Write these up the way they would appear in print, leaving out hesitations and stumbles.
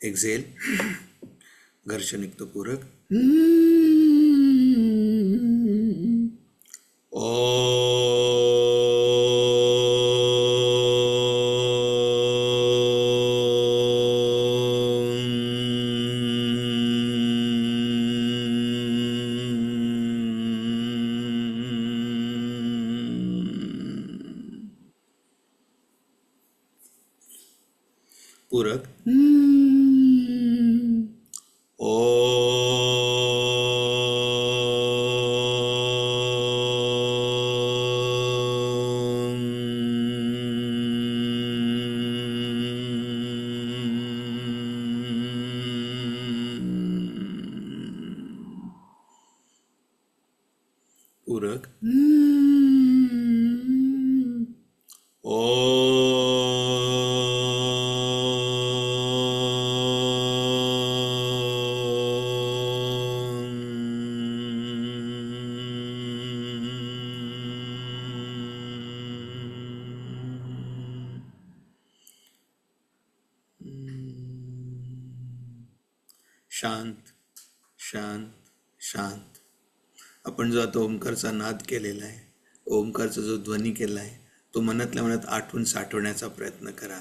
Exhale, घर्षणयुक्त पूरक. पूरक पूरक शांत शांत शांत. आपण जो आता ओंकारचा नाद केलेला आहे, ओंकारचा जो ध्वनी केला आहे, तो मनातल्या मनात आठवून साठवण्याचा प्रयत्न करा.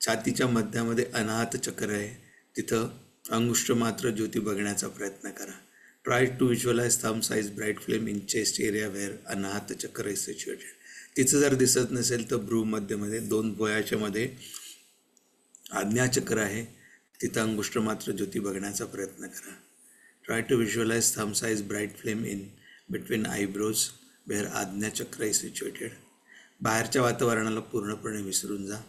छातीच्या मध्यामध्ये अनाहत चक्र आहे, तिथं अंगुष्ठ मात्र ज्योती बघण्याचा प्रयत्न करा. Try to visualise thumb size bright flame in chest area where अनाहत चक्र इज सिच्युएटेड. तिचं जर दिसत नसेल तर भ्रू मध्यमध्ये 2 भुवयाच्या मध्ये आज्ञाचक्र आहे, तिथं अंगुष्ठ मात्र ज्योती बघण्याचा प्रयत्न करा. Try to visualise thumb size bright flame in between eyebrows where आज्ञाचक्र इज सिच्युएटेड. बाहेरच्या वातावरणाला पूर्णपणे विसरून जा.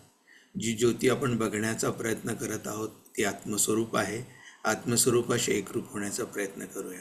जी ज्योती आपण बघण्याचा प्रयत्न करत आहोत ती आत्मस्वरूप आहे. आत्मस्वरूपाशी एकरूप होण्याचा प्रयत्न करूया.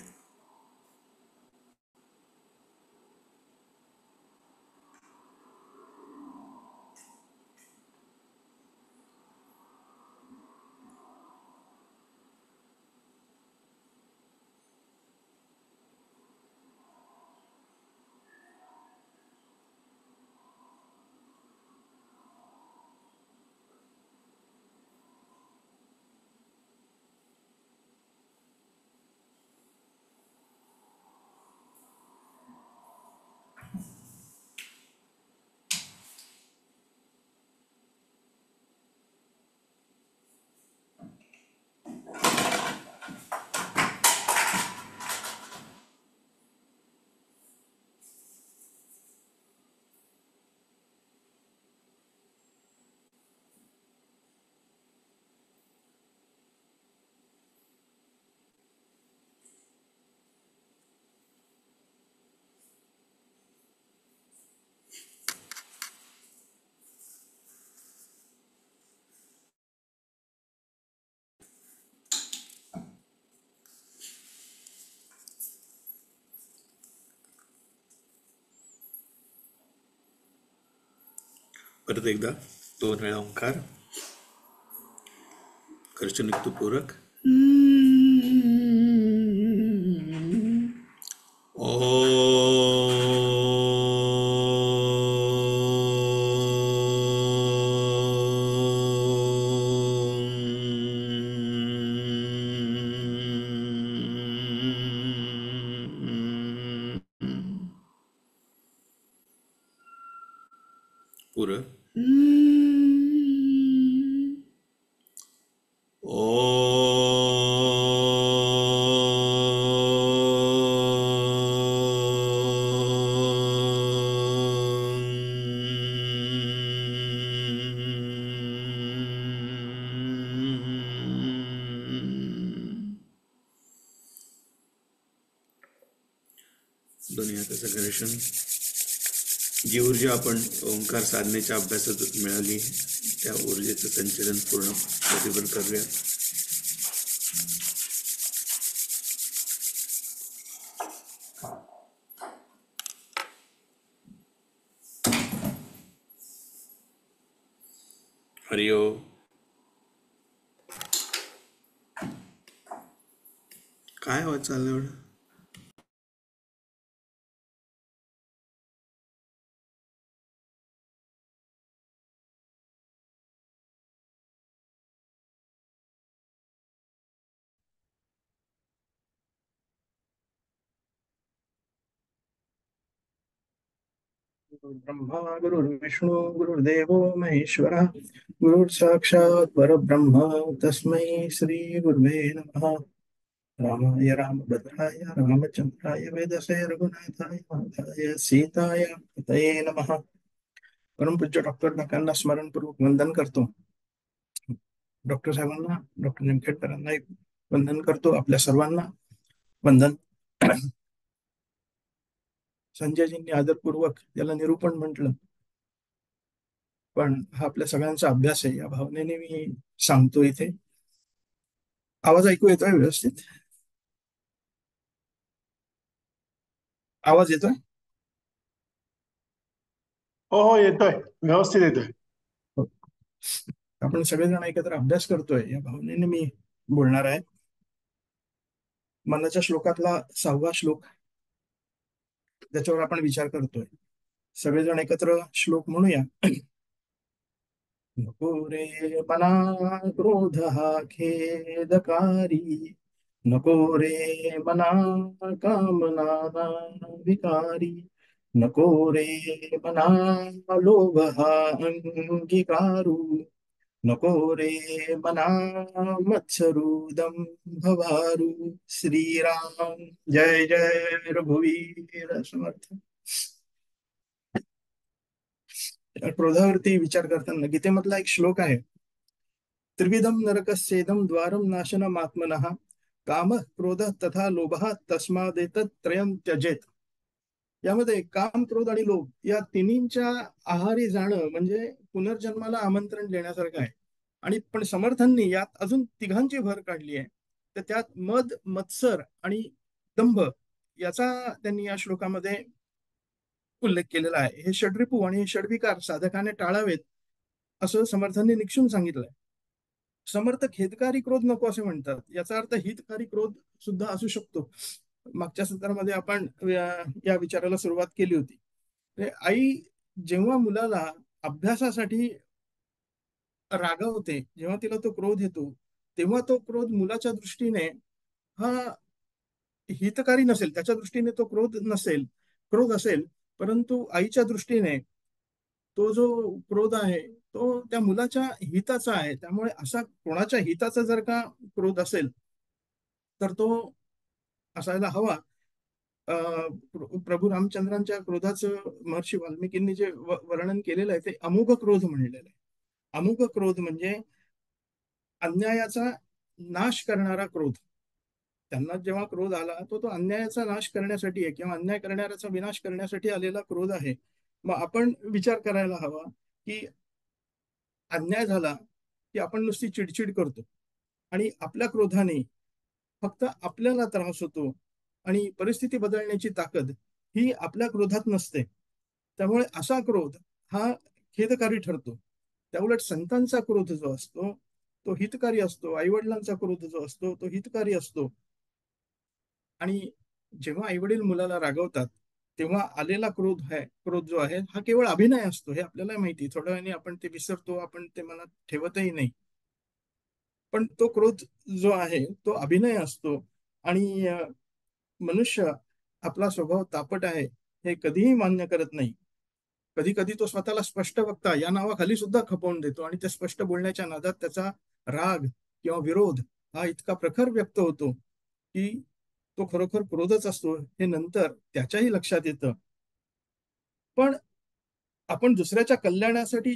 परत एकदा 2 वेळा ओंकार, कर्षणयुक्त पूरक. पूरक दोन्ही हाताचं घर्षण. जी ऊर्जा आपण ओंकार साधनेच्या अभ्यासातून मिळाली त्या ऊर्जेचं संचलन पूर्ण प्रतिफल करूया. हरिओम. काय होत चाललं एवढं? ब्रह्मा गुरुर्विष्णू गुरुर्देवो महेश्वरः गुरुर्साक्षात् परब्रह्म तस्मै श्री गुरुवे नमः। रामाय रामभद्राय रामचंद्राय वेदसे रघुनाथाय नाथाय सीताय पतये नमः। परमपूज्य डॉक्टर काकांना स्मरणपूर्वक वंदन करतो। डॉक्टर साहेबांना, डॉक्टर निमखेडकरांना एक वंदन करतो, आपल्या सर्वांना वंदन। संजयजींनी आदरपूर्वक याला निरूपण म्हटलं, पण हा आपल्या सगळ्यांचा अभ्यास आहे या भावनेने मी सांगतो इथे। आवाज ऐकू येतोय व्यवस्थित? आवाज येतोय? हो हो येतोय, व्यवस्थित येतोय. हो. आपण सगळेजण एकत्र अभ्यास करतोय या भावनेने मी बोलणार आहे। मनाच्या श्लोकातला 6वा श्लोक, ज्याच्यावर आपण विचार करतोय। सगळेजण एकत्र श्लोक म्हणूया। नको रे मना क्रोध हा खेदकारी, नको रे मना कामना विकारी, नको रे मना लोभ हा अंगीकारू, नको रे मना मत्सरू भवारू। श्रीराम जय जय रघुवीर समर्थ। क्रोधावरती विचार करताना गीतेमधला एक श्लोक आहे, त्रिविधम नरकस्येदम द्वारम नाशनम आत्मनः काम क्रोध तथा लोभ तस्मादेतत् त्रयं त्यजेत। यामध्ये काम, क्रोध आणि लोभ या तिन्हींच्या आहारी जाणं म्हणजे पुनर्जन्माला आमंत्रण देण्यासारखं आहे। आणि पण समर्थांनी यात अजून तिघांची भर काढली आहे। तर त्यात मद, मत्सर आणि दंभ याचा त्यांनी या श्लोकामध्ये उल्लेख केलेला आहे। हे षड्रिपू आणि हे षड्विकार साधकाने टाळावेत असं समर्थांनी निक्षून सांगितलंय। समर्थ खेदकारी क्रोध नको असे म्हणतात, याचा अर्थ हितकारी क्रोध सुद्धा असू शकतो। मागच्या सत्रामध्ये आपण या विचाराला सुरुवात केली होती। आई जेव्हा मुलाला अभ्यासासाठी रागवते, जेव्हा तिला तो क्रोध येतो, तेव्हा तो क्रोध मुलाच्या दृष्टीने हा हितकारी नसेल, त्याच्या दृष्टीने तो क्रोध असेल, परंतु आईच्या दृष्टीने तो जो क्रोध आहे तो त्या मुलाच्या हिताचा आहे। त्यामुळे असा कोणाच्या हिताचा जर का क्रोध असेल तर तो असायला हवा। प्रभू रामचंद्रांच्या क्रोधाचं महर्षी वाल्मिकींनी जे वर्णन केलेलं आहे ते अमोघ क्रोध म्हणलेलं आहे। अमोघ क्रोध म्हणजे अन्यायाचा नाश करणारा क्रोध। त्यांना जेव्हा क्रोध आला तो अन्यायाचा नाश करण्यासाठी आहे किंवा अन्याय करणाऱ्याचा विनाश करण्यासाठी आलेला क्रोध आहे। मग आपण विचार करायला हवा की अन्याय झाला की आपण नुसती चिडचिड करतो आणि आपल्या क्रोधाने फक्त आपल्याला त्रास होतो आणि परिस्थिती बदलण्याची ताकद ही आपल्या क्रोधात नसते। त्यामुळे असा क्रोध हा खेदकारी ठरतो। त्याउलट संतांचा क्रोध जो असतो तो हितकारी असतो, आईवडिलांचा क्रोध जो असतो तो हितकारी असतो। आणि जेव्हा आईवडील मुलाला रागवतात तेव्हा आलेला क्रोध जो आहे हा केवळ अभिनय असतो, हे आपल्याला माहिती। थोड्या वेळाने आपण ते विसरतो, आपण ते मनात ठेवतही नाही। पण तो क्रोध जो आहे तो अभिनय असतो आणि मनुष्य आपला स्वभाव तापट आहे हे कधीही मान्य करत नाही। कधी कधी तो स्वतःला स्पष्ट वक्ता या नावाखाली सुद्धा खपवून देतो आणि त्या स्पष्ट बोलण्याच्या नादात त्याचा राग किंवा विरोध हा इतका प्रखर व्यक्त होतो की तो खरोखर क्रोधच असतो हे नंतर त्याच्याही लक्षात येतं। पण आपण दुसऱ्याच्या कल्याणासाठी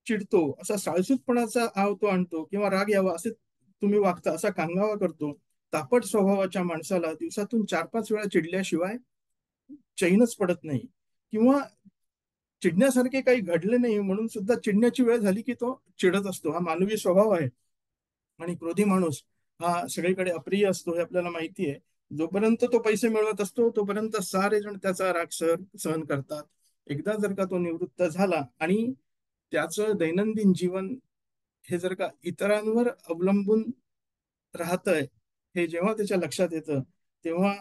चिडतो, असा साळसूतपणाचा आव तो आणतो किंवा राग यावा असे तुम्ही वागता असा कांगावा करतो। तापट स्वभावाच्या माणसाला दिवसातून 4-5 वेळा चिडल्याशिवाय चैनच पडत नाही, किंवा चिडण्यासारखे काही घडले नाही म्हणून सुद्धा चिडण्याची वेळ झाली की तो चिडत असतो। हा मानवी स्वभाव आहे। आणि क्रोधी माणूस हा सगळीकडे अप्रिय असतो हे आपल्याला माहिती आहे। जोपर्यंत तो पैसे मिळवत असतो तोपर्यंत सारे जण त्याचा राग सहन करतात। एकदा जर का तो निवृत्त झाला आणि त्याचं दैनंदिन जीवन हे जर का इतरांवर अवलंबून राहतंय हे जेव्हा त्याच्या लक्षात येतं तेव्हा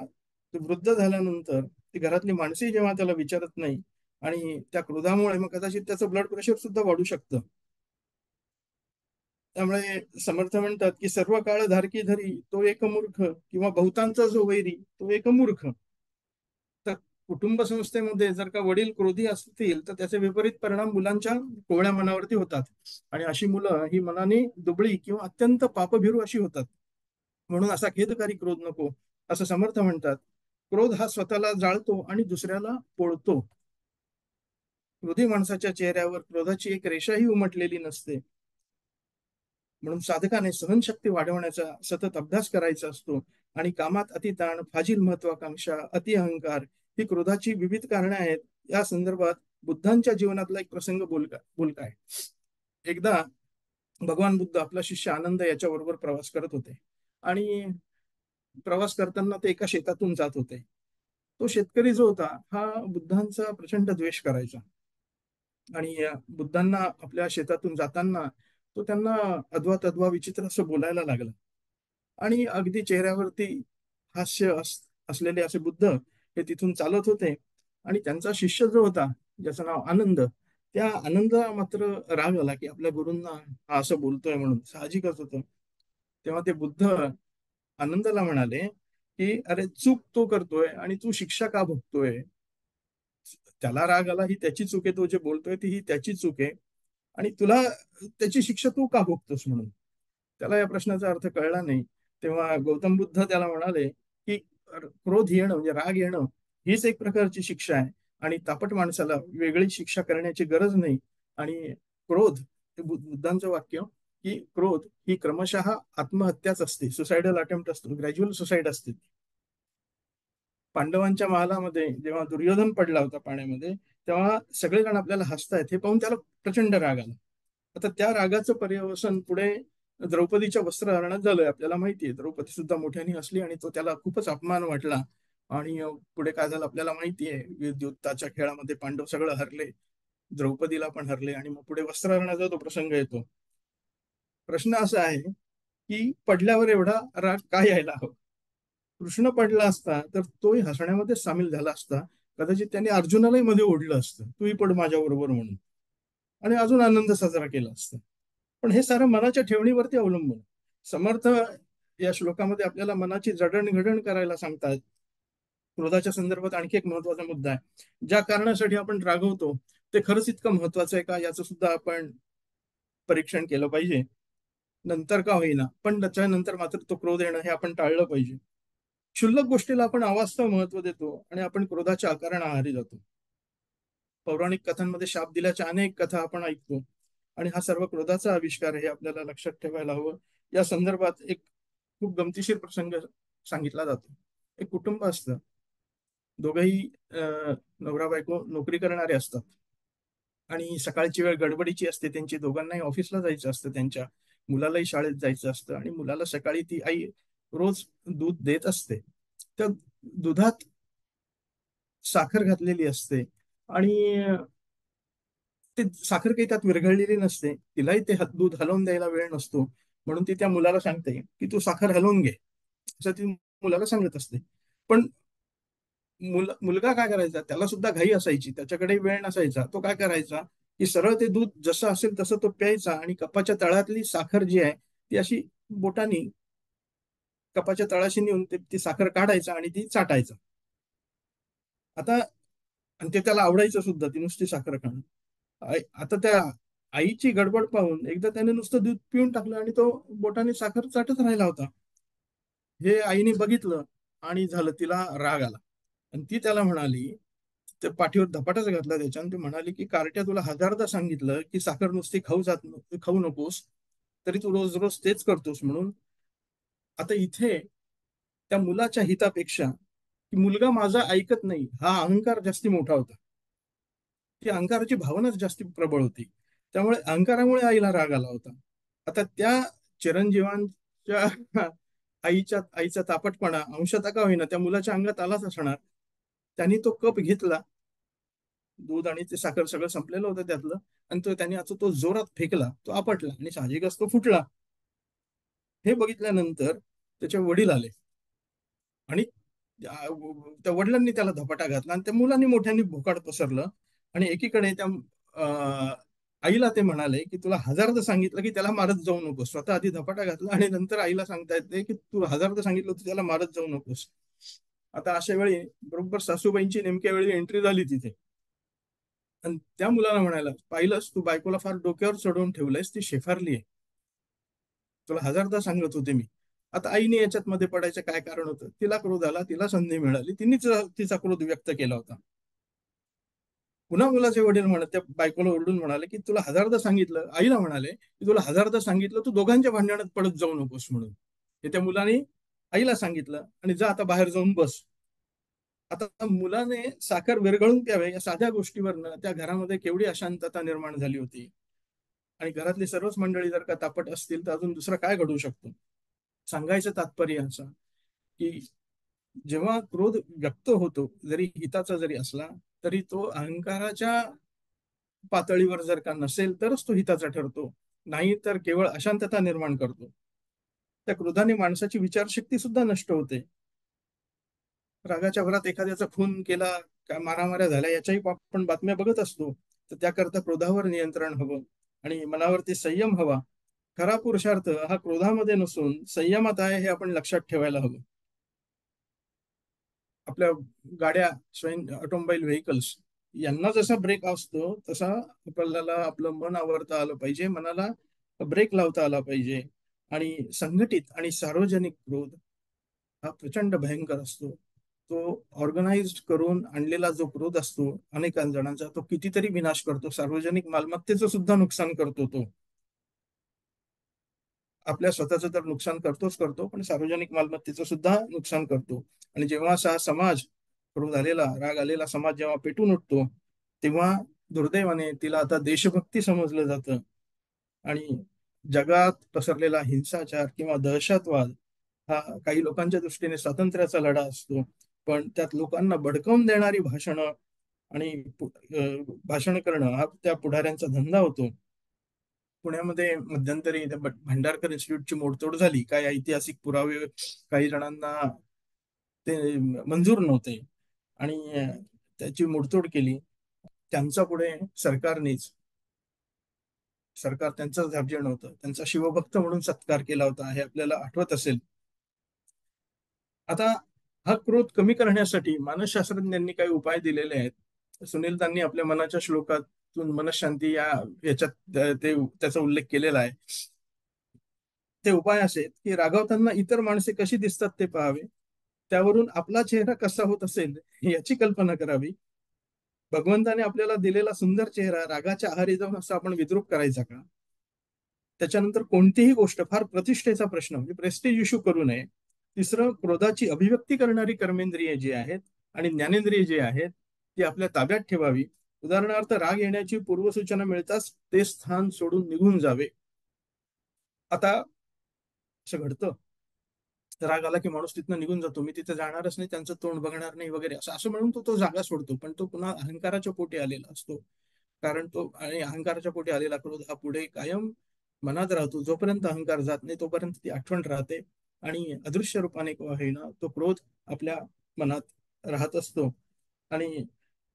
तो वृद्ध झाल्यानंतर ती घरातली माणसे जेव्हा त्याला विचारत नाही आणि त्या क्रोधामुळे मग कदाचित त्याचं ब्लड प्रेशर सुद्धा वाढू शकतं। त्यामुळे समर्थ म्हणतात की सर्व काळ धारकी धरी तो एक मूर्ख, किंवा बहुतांचा जो वैरी तो एक मूर्ख। तर कुटुंब संस्थेमध्ये जर का वडील क्रोधी असतील तर त्याचे विपरीत परिणाम मुलांच्या कोवळ्या मनावरती होतात. आणि अशी मुलं ही मनाने दुबळी किंवा अत्यंत पापभिरू अशी होतात. म्हणून असा खेदकारी क्रोध नको, असं समर्थ म्हणतात. क्रोध हा स्वतःला जाळतो आणि दुसऱ्याला पोळतो. क्रोधी माणसाच्या चेहऱ्यावर क्रोधाची एक रेषाही उमटलेली नसते. म्हणून साधकाने सहनशक्ती वाढवण्याचा सतत अभ्यास करायचा असतो. आणि कामात अतिताण, फाजील महत्वाकांक्षा, अति अहंकार ही क्रोधाची विविध कारणे आहेत. या संदर्भात बुद्धांच्या जीवनातला एक प्रसंग बोलका आहे. एकदा भगवान बुद्ध आपला शिष्य आनंद याच्याबरोबर प्रवास करत होते. आणि प्रवास करताना ते एका शेतातून जात होते. तो शेतकरी जो होता हा बुद्धांचा प्रचंड द्वेष करायचा. आणि बुद्धांना आपल्या शेतातून जाताना तो त्यांना अद्वा तद्वा विचित्र असं बोलायला लागला. आणि अगदी चेहऱ्यावरती हास्य असलेले असे बुद्ध हे तिथून चालत होते. आणि त्यांचा शिष्य जो होता ज्याचं नाव आनंद, त्या आनंदाला मात्र राग आला की आपल्या गुरूंना हा असं बोलतोय म्हणून. साहजिकच होतं. तेव्हा ते बुद्ध आनंदाला म्हणाले की अरे चूक तो करतोय आणि तू शिक्षा का भोगतोय. त्याला राग आला ही त्याची चूक आहे, तो जे बोलतोय ती ही त्याची चूक आहे. आणि तुला त्याची शिक्षा तू का भोगतोस म्हणून. त्याला या प्रश्नाचा अर्थ कळला नाही. तेव्हा गौतम बुद्ध त्याला म्हणाले की क्रोध येणं म्हणजे राग येणं हीच एक प्रकारची शिक्षा आहे. आणि तापट माणसाला वेगळी शिक्षा करण्याची गरज नाही. आणि क्रोध, बुद्धांचं वाक्य की क्रोध ही क्रमशः आत्महत्याच असते, सुसाइडल अटेम्प्ट असतो, ग्रॅज्युअल सुसाईड असते. पांडवांच्या महालामध्ये जेव्हा दुर्योधन पडला होता पाण्यामध्ये, तेव्हा सगळेजण आपल्याला हसतायत हे पाहून त्याला प्रचंड राग आला. आता त्या रागाचं पर्यवसन पुढे द्रौपदीच्या वस्त्रहरणात झालंय. आपल्याला माहितीये द्रौपदी सुद्धा मोठ्याने हसली आणि तो त्याला खूपच अपमान वाटला. आणि पुढे काय झालं आपल्याला माहितीये. युद्धाच्या खेळामध्ये पांडव सगळं हरले, द्रौपदीला पण हरले. आणि मग पुढे वस्त्रहरणाचा तो प्रसंग येतो. प्रश्न असा आहे की पडल्यावर एवढा राग का यायला हवा. कृष्ण पडला असता तर तोही हसण्यामध्ये सामील झाला असता. कदाचित त्याने अर्जुनालाही मध्ये ओढलं असतं, तूही पड माझ्या बरोबर म्हणून, आणि अजून आनंद साजरा केला असता. पण हे सारं मनाच्या ठेवणीवरती अवलंबून. समर्थ या श्लोकामध्ये आपल्याला मनाची जडणघडण करायला सांगतात. क्रोधाच्या संदर्भात आणखी एक महत्वाचा मुद्दा आहे. ज्या कारणासाठी आपण रागवतो ते खरंच इतकं महत्वाचं आहे का याचं सुद्धा आपण परीक्षण केलं पाहिजे. नंतर का होईना पण त्याच्यानंतर मात्र तो क्रोध येणं हे आपण टाळलं पाहिजे. क्षुल्लक गोष्टीला आपण अवास्तव महत्व देतो आणि आपण क्रोधाच्या आकाराने आहारी जातो. पौराणिक कथांमध्ये शाप दिल्याच्या अनेक कथा आपण ऐकतो. आणि हा सर्व क्रोधाचा आविष्कार हे आपल्याला लक्षात ठेवायला हवं. या संदर्भात एक खूप गमतीशीर प्रसंग सांगितला जातो. एक कुटुंब असतं. दोघंही नवरा बायको नोकरी करणारे असतात. आणि सकाळची वेळ गडबडीची असते त्यांची. दोघांनाही ऑफिसला जायचं असतं, त्यांच्या मुलालाही शाळेत जायचं असतं. आणि मुलाला सकाळी ती आई रोज दूध देत असते. त्या दुधात साखर घातलेली असते. आणि ते साखर काही त्यात विरघळलेली नसते. तिलाही ते दूध हलवून द्यायला वेळ नसतो. म्हणून ती त्या मुलाला सांगते की तू साखर हलवून घे, असं ती मुलाला सांगत असते. पण मुलगा काय करायचा, त्याला सुद्धा घाई असायची, त्याच्याकडे वेळ नसायचा. तो काय करायचा की सरळ ते दूध जसं असेल तसं तो प्यायचा. आणि कपाच्या तळातली साखर जी आहे ती अशी बोटानी कपाच्या तळाशी नेऊन ती साखर काढायचा आणि ती चाटायचा. आता आणि ते त्याला आवडायचं सुद्धा, ती नुसती साखर खाणं. आता त्या आईची गडबड पाहून एकदा त्याने नुसतं दूध पिऊन टाकलं आणि तो बोटाने साखर चाटत राहिला होता. हे आईने बघितलं आणि झालं, तिला राग आला. आणि ती त्याला म्हणाली, त्या पाठीवर धपाटाच घातला त्याच्या, आणि ती म्हणाली की कार्ट्या, तुला हजारदा सांगितलं की साखर नुसती खाऊ नकोस, तरी तू रोज रोज तेच करतोस म्हणून. आता इथे त्या मुलाच्या हितापेक्षा की मुलगा माझा ऐकत नाही हा अहंकार जास्ती मोठा होता. ती अहंकाराची भावनाच जास्ती प्रबळ होती. त्यामुळे अहंकारामुळे आईला राग आला होता. आता त्या चिरंजीवांच्या आईचा तापटपणा अंशतः का होईना त्या मुलाच्या अंगात आलाच असणार. त्यांनी तो कप घेतला, दूध आणि ते साखर सगळं संपलेलं होतं त्यातलं, आणि त्यांनी आता तो जोरात फेकला. तो आपटला आणि साहजिकच तो फुटला. हे बघितल्यानंतर त्याचे वडील आले आणि त्या वडिलांनी त्याला धपाटा घातला आणि त्या मुलांनी मोठ्यांनी भोकाड पसरलं. आणि एकीकडे त्या आईला ते म्हणाले की तुला हजारदा सांगितलं की त्याला मारत जाऊ नकोस. स्वतः आधी धपाटा घातला आणि नंतर आईला सांगता येते की तू हजारदा सांगितलं तू त्याला मारत जाऊ नकोस. आता अशा वेळी बरोबर सासूबाईंची नेमक्या वेळी एंट्री झाली तिथे, आणि त्या मुलाला म्हणायला, पाहिलंस तू बायकोला फार डोक्यावर चढवून ठेवलंयस, ती शेफारली आहे, तुला हजारदा सांगत होते मी. आता आईने याच्यात मध्ये पडायचं काय कारण होतं? तिला क्रोध आला, तिला संधी मिळाली, तिनेच तिचा क्रोध व्यक्त केला होता. पुन्हा मुलाचे वडील म्हणत त्या बायकोला ओरडून म्हणाले की तुला हजारदा सांगितलं, आईला म्हणाले की तुला हजारदा सांगितलं तू दोघांच्या भांडणात पडत जाऊ नकोस म्हणून. हे त्या मुलाने आईला सांगितलं, आणि जा आता बाहेर जाऊन बस. आता मुलाने साखर विरघळून प्यावे या साध्या गोष्टीवरनं त्या घरामध्ये केवढी अशांतता निर्माण झाली होती. आणि घरातली सर्वच मंडळी जर का तापट असतील तर अजून दुसरं काय घडू शकतो? सांगायचं तात्पर्य असं की जेव्हा क्रोध व्यक्त होतो, जरी हिताचा जरी असला, तरी तो अहंकाराच्या पातळीवर जर का नसेल तरच तो हिताचा ठरतो, नाही तर केवळ अशांतता निर्माण करतो. त्या क्रोधाने माणसाची विचारशक्ती सुद्धा नष्ट होते. रागाच्या भरात एखाद्याचा खून केला, काय मारामाऱ्या झाल्या, याच्याही आपण बातम्या बघत असतो. तर त्याकरता क्रोधावर नियंत्रण हवं आणि मनावरती संयम हवा. खरा पुरुषार्थ हा क्रोधामध्ये नसून संयमात आहे, हे आपण लक्षात ठेवायला हवं. आपल्या गाड्या, स्वयं ऑटोमोबाईल व्हेकल्स यांना जसा ब्रेक असतो तसा आपल्याला आपलं मन आवरता आलं पाहिजे, मनाला ब्रेक लावता आला पाहिजे. आणि संघटित आणि सार्वजनिक क्रोध हा प्रचंड भयंकर असतो. तो ऑर्गनाइज्ड करून आणलेला जो क्रोध असतो अनेक जणांचा, तो कितीतरी विनाश करतो. सार्वजनिक मालमत्तेचं सुद्धा नुकसान करतो तो. आपल्या स्वतःचं तर नुकसान करतोच करतो, पण सार्वजनिक मालमत्तेचं सुद्धा नुकसान करतो. आणि जेव्हा असा समाज, क्रोध आलेला, राग आलेला समाज जेव्हा पेटून उठतो, तेव्हा दुर्दैवाने तिला आता देशभक्ती समजलं जातं. आणि जगात पसरलेला हिंसाचार किंवा दहशतवाद हा काही लोकांच्या दृष्टीने स्वातंत्र्याचा लढा असतो, पण त्यात लोकांना भडकवून देणारी भाषणं आणि भाषण करणं हा त्या पुढाऱ्यांचा धंदा होतो. पुण्यामध्ये मध्यंतरी भांडारकर इन्स्टिट्यूटची मोडतोड झाली. काही ऐतिहासिक पुरावे काही जणांना ते मंजूर नव्हते, आणि त्याची मोडतोड केली. त्यांचा पुढे सरकार त्यांचं धार्जिण नव्हतं, त्यांचा शिवभक्त म्हणून सत्कार केला होता, हे आपल्याला आठवत असेल. आता हा क्रोध कमी करण्यासाठी मानसशास्त्रज्ञांनी काही उपाय दिलेले आहेत. सुनील त्यांनी आपल्या मनाच्या श्लोकातून मनशांती या याच्यात त्याचा उल्लेख केलेला आहे. ते उपाय असे की रागावताना इतर माणसे कशी दिसतात ते पाहावे, त्यावरून आपला चेहरा कसा होत असेल याची कल्पना करावी. भगवंताने आपल्याला दिलेला सुंदर चेहरा रागाच्या आहारी जाऊन असं आपण विद्रूप करायचा का? त्याच्यानंतर कोणतीही गोष्ट, फार प्रतिष्ठेचा प्रश्न म्हणजे प्रेस्टिज इश्यू करू नये. तिसरं, क्रोधाची अभिव्यक्ती करणारी कर्मेंद्रिय जी आहेत आणि ज्ञानेंद्रिय जे आहेत ती आपल्या ताब्यात ठेवावी. उदाहरणार्थ, राग येण्याची पूर्वसूचना मिळताच ते स्थान सोडून निघून जावे. आता असं घडतं, राग आला की माणूस तिथनं निघून जातो, मी तिथे जाणारच नाही, त्यांचं तोंड बघणार नाही वगैरे, असं असं म्हणून तो जागा सोडतो. पण तो पुन्हा अहंकाराच्या पोटी आलेला असतो. कारण तो, आणि अहंकाराच्या पोटी आलेला क्रोध हा पुढे कायम मनात राहतो. जोपर्यंत अहंकार जात नाही तोपर्यंत ती आठवण राहते, आणि अदृश्य रूपाने किंवा होईना तो क्रोध आपल्या मनात राहत असतो. आणि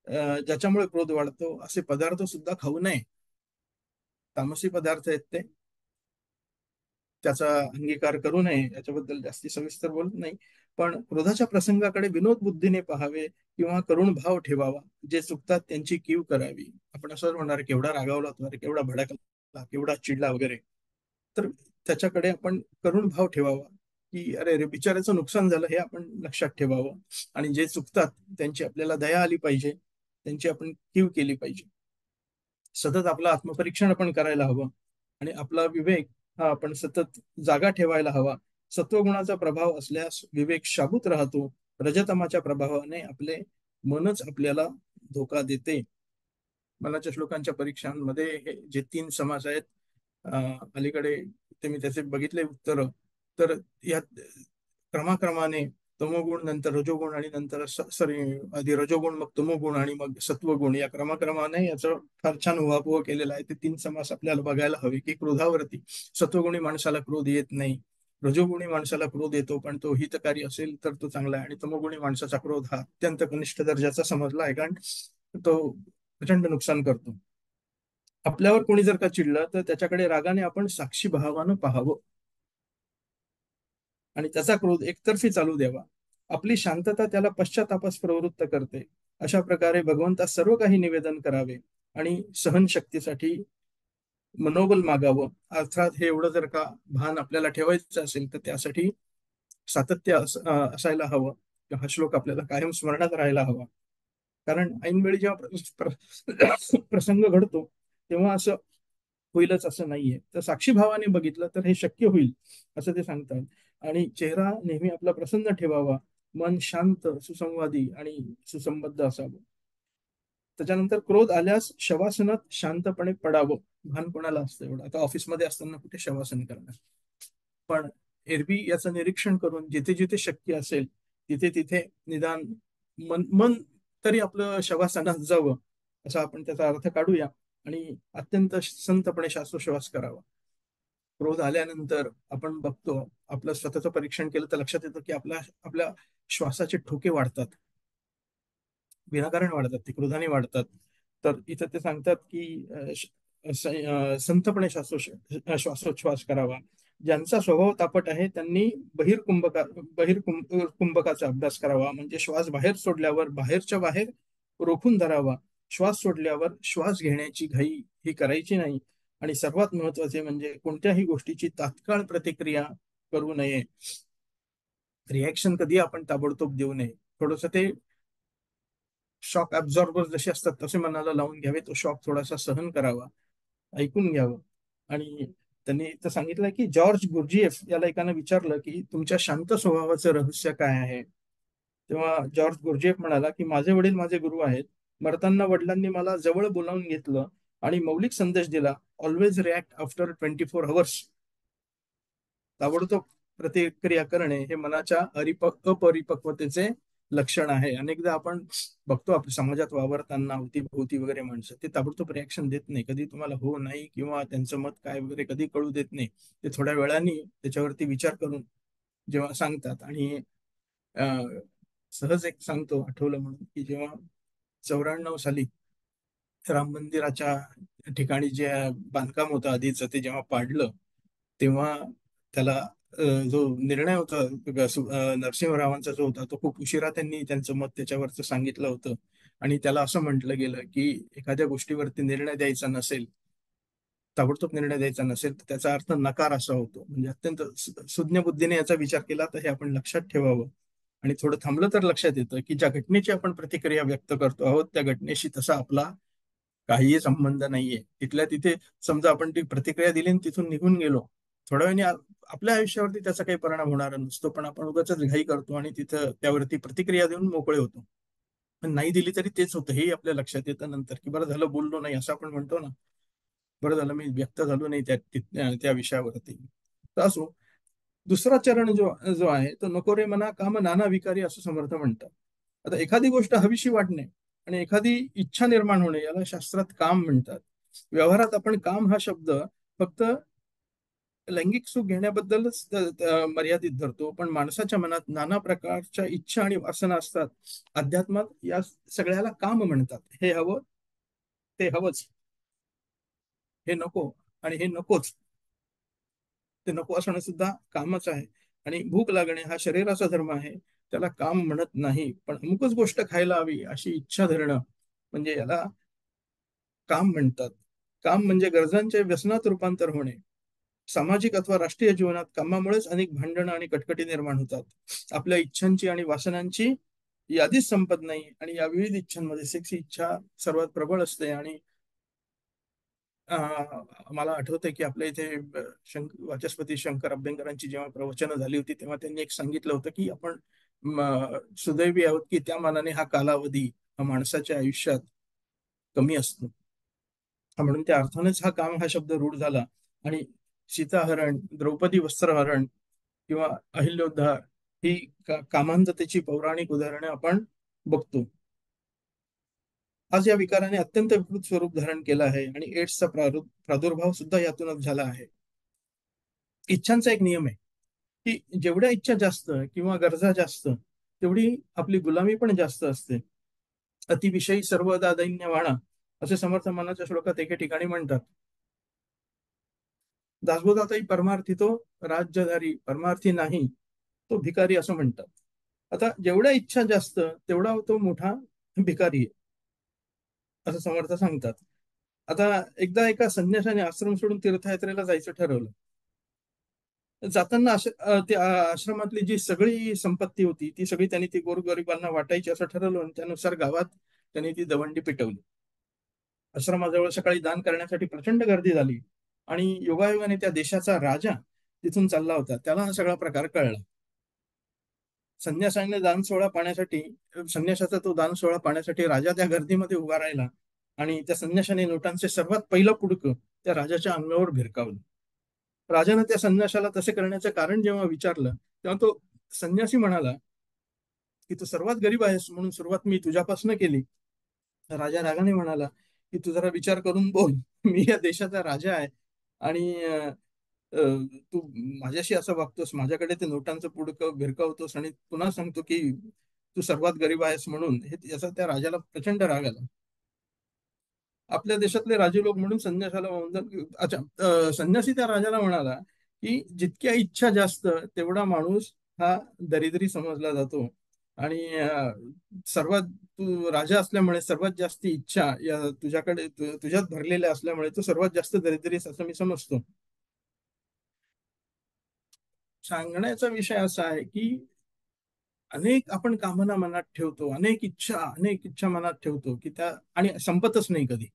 ज्याच्यामुळे क्रोध वाढतो असे पदार्थ सुद्धा खाऊ नये. तामसी पदार्थ आहेत ते, त्याचा अंगीकार करू नये, याच्याबद्दल जास्ती सविस्तर बोलत नाही. पण क्रोधाच्या प्रसंगाकडे विनोद बुद्धीने पाहावे किंवा करुण भाव ठेवावा. जे चुकतात त्यांची कीव करावी. आपण असं म्हणणार केवढा रागावला तो, अरे केवढा भडकला, केवढा चिडला वगैरे, तर त्याच्याकडे आपण करुण भाव ठेवावा की अरे रे बिचाऱ्याचं नुकसान झालं, हे आपण लक्षात ठेवावं. आणि जे चुकतात त्यांची आपल्याला दया आली पाहिजे, त्यांची आपण कीव केली पाहिजे. सतत आपलं आत्मपरीक्षण आपण करायला हवं, आणि आपला विवेक हा आपण सतत जागा ठेवायला हवा. सत्वगुणाचा प्रभाव असल्यास विवेक शाबूत राहतो. रजतमाच्या प्रभावाने आपले मनच आपल्याला धोका देते. मनाच्या श्लोकांच्या परीक्षांमध्ये हे जे 3 समास आहेत, अलीकडे ते मी त्याचे बघितले उत्तर, तर यात क्रमाक्रमाने तमोगुण, नंतर रजोगुण, आणि नंतर आधी रजोगुण, मग तमोगुण, आणि मग सत्वगुण, या क्रमाक्रमाने याचं फार छान उहापोह केलेला आहे. ते 3 समास आपल्याला बघायला हवे की क्रोधावरती, सत्वगुणी माणसाला क्रोध येत नाही, रजोगुणी माणसाला क्रोध येतो पण तो हितकारी असेल तर तो चांगला आहे, आणि तमोगुणी माणसाचा क्रोध हा अत्यंत कनिष्ठ दर्जाचा समजला आहे, कारण तो प्रचंड नुकसान करतो. आपल्यावर कोणी जर का चिडलं तर त्याच्याकडे रागाने आपण साक्षी भावानं पाहावं, आणि त्याचा क्रोध एकतर्फी चालू द्यावा. आपली शांतता त्याला पश्चातापास प्रवृत्त करते. अशा प्रकारे भगवंतास सर्व काही निवेदन करावे आणि सहनशक्तीसाठी मनोबल मागावं. अर्थात हे एवढं जर का भान आपल्याला ठेवायचं असेल तर त्यासाठी सातत्य असायला हवं. हा श्लोक आपल्याला कायम स्मरणात राहायला हवा. कारण ऐनवेळी जेव्हा प्रसंग घडतो तेव्हा असं होईलच असं नाहीये. तर साक्षी भावाने बघितलं तर हे शक्य होईल असं ते सांगतात. आणि चेहरा नेहमी आपला प्रसन्न ठेवावा, मन शांत, सुसंवादी आणि सुसंबद्ध असावं. त्याच्यानंतर क्रोध आल्यास शवासनात शांतपणे पडावं. भान कोणाला असतं एवढं? आता ऑफिसमध्ये असताना कुठे शवासन करणार? पण एरवी याचं निरीक्षण करून जिथे जिथे शक्य असेल तिथे तिथे निदान मन मन तरी आपलं शवासनात जावं, असा आपण त्याचा अर्थ काढूया आणि अत्यंत संतपणे श्वासोश्वास करावा. क्रोध आल्यानंतर आपण बघतो, आपलं स्वतःचं परीक्षण केलं तर लक्षात येतं की आपल्या श्वासाचे ठोके वाढतात, विनाकारण वाढतात, ते क्रोधाने वाढतात. तर इथं ते सांगतात की संतपणे श्वासोच्छ्वास करावा. ज्यांचा स्वभाव तापट आहे त्यांनी बहिर्कुंभकाचा अभ्यास करावा. म्हणजे श्वास बाहेर सोडल्यावर बाहेरच्या बाहेर रोखून धरावा. श्वास सोडल्यावर श्वास घेण्याची घाई ही करायची नाही. आणि सर्वात महत्वाचे म्हणजे कोणत्याही गोष्टीची तात्काळ प्रतिक्रिया करू नये. रिॲक्शन कधी आपण ताबडतोब देऊ नये. थोडस ते शॉक ऍब्झॉर्बर जसे असतात तसे मनाला लावून घ्यावे. तो शॉक थोडासा सहन करावा, ऐकून घ्यावं. आणि त्यांनी इथं सांगितलं की जॉर्ज गुर्जिएफ याला एकानं विचारलं की तुमच्या शांत स्वभावाचं रहस्य काय आहे. तेव्हा जॉर्ज गुर्जिएफ म्हणाला की माझे वडील माझे गुरु आहेत. मरताना वडिलांनी मला जवळ बोलावून घेतलं आणि मौलिक संदेश दिला, ऑलवेज रिॲक्ट आफ्टर 24 hours. ताबडतोब प्रतिक्रिया करणे हे मनाच्या अपरिपक्वतेचे लक्षण आहे. अनेकदा आपण बघतो आपल्या समाजात वावरताना अवतीभोवती वगैरे माणसं ते ताबडतोब रिॲक्शन देत नाही. कधी तुम्हाला हो नाही किंवा त्यांचं मत काय वगैरे कधी कळू देत नाही. ते थोड्या वेळाने त्याच्यावरती विचार करून जेव्हा सांगतात. आणि सहज एक सांगतो, आठवलं म्हणून, की जेव्हा 94 साली राम मंदिराच्या ठिकाणी जे बांधकाम होतं आधीच ते जेव्हा पाडलं तेव्हा त्याला जो निर्णय होता नरसिंहरावांचा जो होता तो खूप उशिरा त्यांनी त्यांचं मत त्याच्यावरचं सांगितलं होतं. आणि त्याला असं म्हटलं गेलं की एखाद्या गोष्टीवरती निर्णय द्यायचा नसेल, ताबडतोब निर्णय द्यायचा नसेल तर त्याचा अर्थ नकार असा होतो. म्हणजे अत्यंत सुज्ञ बुद्धीने याचा विचार केला तर हे आपण लक्षात ठेवावं. आणि थोडं थांबलं तर लक्षात येतं की ज्या घटनेची आपण प्रतिक्रिया व्यक्त करतो आहोत त्या घटनेशी तसा आपला काहीही संबंध नाहीये. तिथल्या तिथे समजा आपण ती प्रतिक्रिया दिली आणि तिथून निघून गेलो, थोड्या वेळाने आपल्या आयुष्यावरती त्याचा काही परिणाम होणार नसतो. पण आपण उगाच घाई करतो आणि तिथं त्यावरती प्रतिक्रिया देऊन मोकळे होतो. पण नाही दिली तरी तेच होतं हे आपल्या लक्षात येतं नंतर, की बरं झालं बोललो नाही असं आपण म्हणतो ना, बरं झालं मी व्यक्त झालो नाही त्या विषयावरती. तर असो, दुसरा चरण जो जो आहे तो नको रे मना काम नाना विकारी असं समर्थ म्हणतात. आता एखादी गोष्ट हवीशी वाटणे आणि एखादी इच्छा निर्माण होणे याला शास्त्रात काम म्हणतात. व्यवहारात आपण काम हा शब्द फक्त लैंगिक सुख घेण्याबद्दलच मर्यादित धरतो. पण माणसाच्या मनात नाना प्रकारच्या इच्छा आणि वासना असतात. अध्यात्मात या सगळ्याला काम म्हणतात. हे हवं, ते हवंच, हे नको आणि हे नकोच, ते नको असणं सुद्धा कामच आहे. आणि भूक लागणे हा शरीराचा धर्म आहे, त्याला काम म्हणत नाही. पण अमुकच गोष्ट खायला हवी अशी इच्छा धरणं म्हणजे याला काम म्हणतात. काम म्हणजे गरजांचे व्यसनात रूपांतर होणे. सामाजिक अथवा राष्ट्रीय जीवनात कामामुळेच अनेक भांडणं आणि कटकटी निर्माण होतात. आपल्या इच्छांची आणि वासनांची यादीच संपत नाही. आणि या विविध इच्छांमध्ये सेक्स इच्छा सर्वात प्रबळ असते. आणि मला आठवतंय की आपल्या इथे वाचस्पती शंकर अभ्यंकरांची जेव्हा प्रवचनं झाली होती तेव्हा त्यांनी एक सांगितलं होतं की आपण सुदैवी आहोत की त्या मानाने हा कालावधी हा माणसाच्या आयुष्यात कमी असतो. म्हणून त्या अर्थानेच हा काम हा शब्द रूढ झाला. आणि सीताहरण, द्रौपदी वस्त्रहरण किंवा अहिल्योद्धार ही कामांधतेची पौराणिक उदाहरणे आपण बघतो. आज या विकाराने अत्यंत विकृत स्वरूप धारण केलं आहे आणि एड्सचा प्रादुर्भाव सुद्धा यातूनच झाला आहे. इच्छांचा एक नियम आहे की जेवढ्या इच्छा जास्त किंवा गरजा जास्त तेवढी आपली गुलामी पण जास्त असते. अतिविषयी सर्वदा दैन्यवाणा असे समर्थ मनाच्या श्लोकात एके ठिकाणी म्हणतात. दासबोधातही परमार्थी तो राज्यधारी, परमार्थी नाही तो भिकारी असं म्हणतात. आता जेवढ्या इच्छा जास्त तेवढा तो मोठा भिकारी आहे, असं समर्थ सांगतात. आता एकदा एका संन्याशाने आश्रम सोडून तीर्थयात्रेला जायचं ठरवलं. जाताना त्या आश्रमातली जी सगळी संपत्ती होती ती सगळी त्यांनी ती गोरगरिबांना वाटायची असं ठरवलं आणि त्यानुसार गावात त्यांनी ती दवंडी पेटवली. आश्रमाजवळ सकाळी दान करण्यासाठी प्रचंड गर्दी झाली आणि योगायोगाने त्या देशाचा राजा तिथून चालला होता, त्याला हा सगळा प्रकार कळला. संन्यासाने दान सोहळा पाहण्यासाठी संन्यासाचा तो दान सोहळा पाहण्यासाठी राजा त्या गर्दीमध्ये उभा राहिला आणि त्या संन्याशाने नोटांचे सर्वात पहिलं पुडकं त्या राजाच्या अंगावर भिरकावलं. राजाने त्या संन्याशाला तसे करण्याचं कारण जेव्हा विचारलं तेव्हा तो संन्यासी म्हणाला की तू सर्वात गरीब आहेस म्हणून सुरुवात मी तुझ्यापासून केली. राजा रागाने म्हणाला की तू जरा विचार करून बोल, मी या देशाचा राजा आहे आणि अ, तू माझ्याशी असं वागतोस, माझ्याकडे ते नोटांचं पुडकं भिरकावतोस आणि पुन्हा सांगतो की तू सर्वात गरीब आहेस म्हणून. हे याचा त्या राजाला प्रचंड राग आला. आपल्या देशातले राजे लोक म्हणून संन्यासाला वंदन. अच्छा, संन्यासी त्या राजाला म्हणाला की जितक्या इच्छा जास्त तेवढा माणूस हा दरिद्री समजला जातो आणि सर्वात तू राजा असल्यामुळे सर्वात जास्त इच्छा या तुझ्याकडे तुझ्यात भरलेल्या असल्यामुळे तू सर्वात जास्त दरिद्रीस असं मी समजतो. सांगण्याचा विषय असा आहे की अनेक आपण कामना मनात ठेवतो, अनेक इच्छा मनात ठेवतो की त्या आणि संपतच नाही कधी.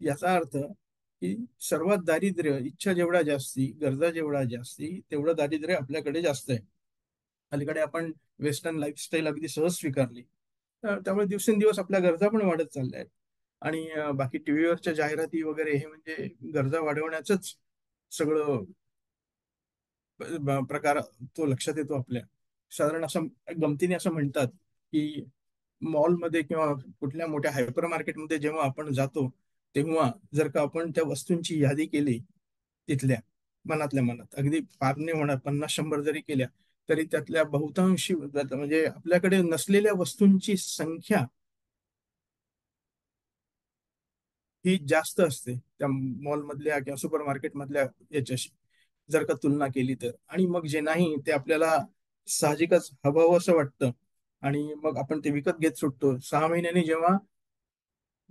याचा अर्थ की सर्वात दारिद्र्य, इच्छा जेवढ्या जास्ती, गरजा जेवढ्या जास्ती तेवढं दारिद्र्य आपल्याकडे जास्त आहे. अलीकडे आपण वेस्टर्न लाईफस्टाईल अगदी सहज स्वीकारली, तर त्यामुळे दिवसेंदिवस आपल्या गरजा पण वाढत चालल्या आहेत आणि बाकी टीव्हीवरच्या जाहिराती वगैरे हे म्हणजे गरजा वाढवण्याचंच सगळं प्रकार तो लक्षात येतो आपल्या. साधारण असं गमतीने असं म्हणतात की मॉलमध्ये किंवा कुठल्या मोठ्या हायपर मार्केटमध्ये जेव्हा आपण जातो तेव्हा जर का आपण त्या वस्तूंची यादी केली तिथल्या मनातल्या मनात, अगदी फार नाही होणार 50-100 जरी केल्या तरी त्यातल्या बहुतांशी म्हणजे आपल्याकडे नसलेल्या वस्तूंची संख्या ही जास्त असते त्या मॉलमधल्या किंवा सुपर मार्केटमधल्या याच्याशी जर का तुलना केली तर. आणि मग जे नाही ते आपल्याला साहजिकच हवं असं वाटतं आणि मग आपण ते विकत घेत सुटतो. 6 महिन्यांनी जेव्हा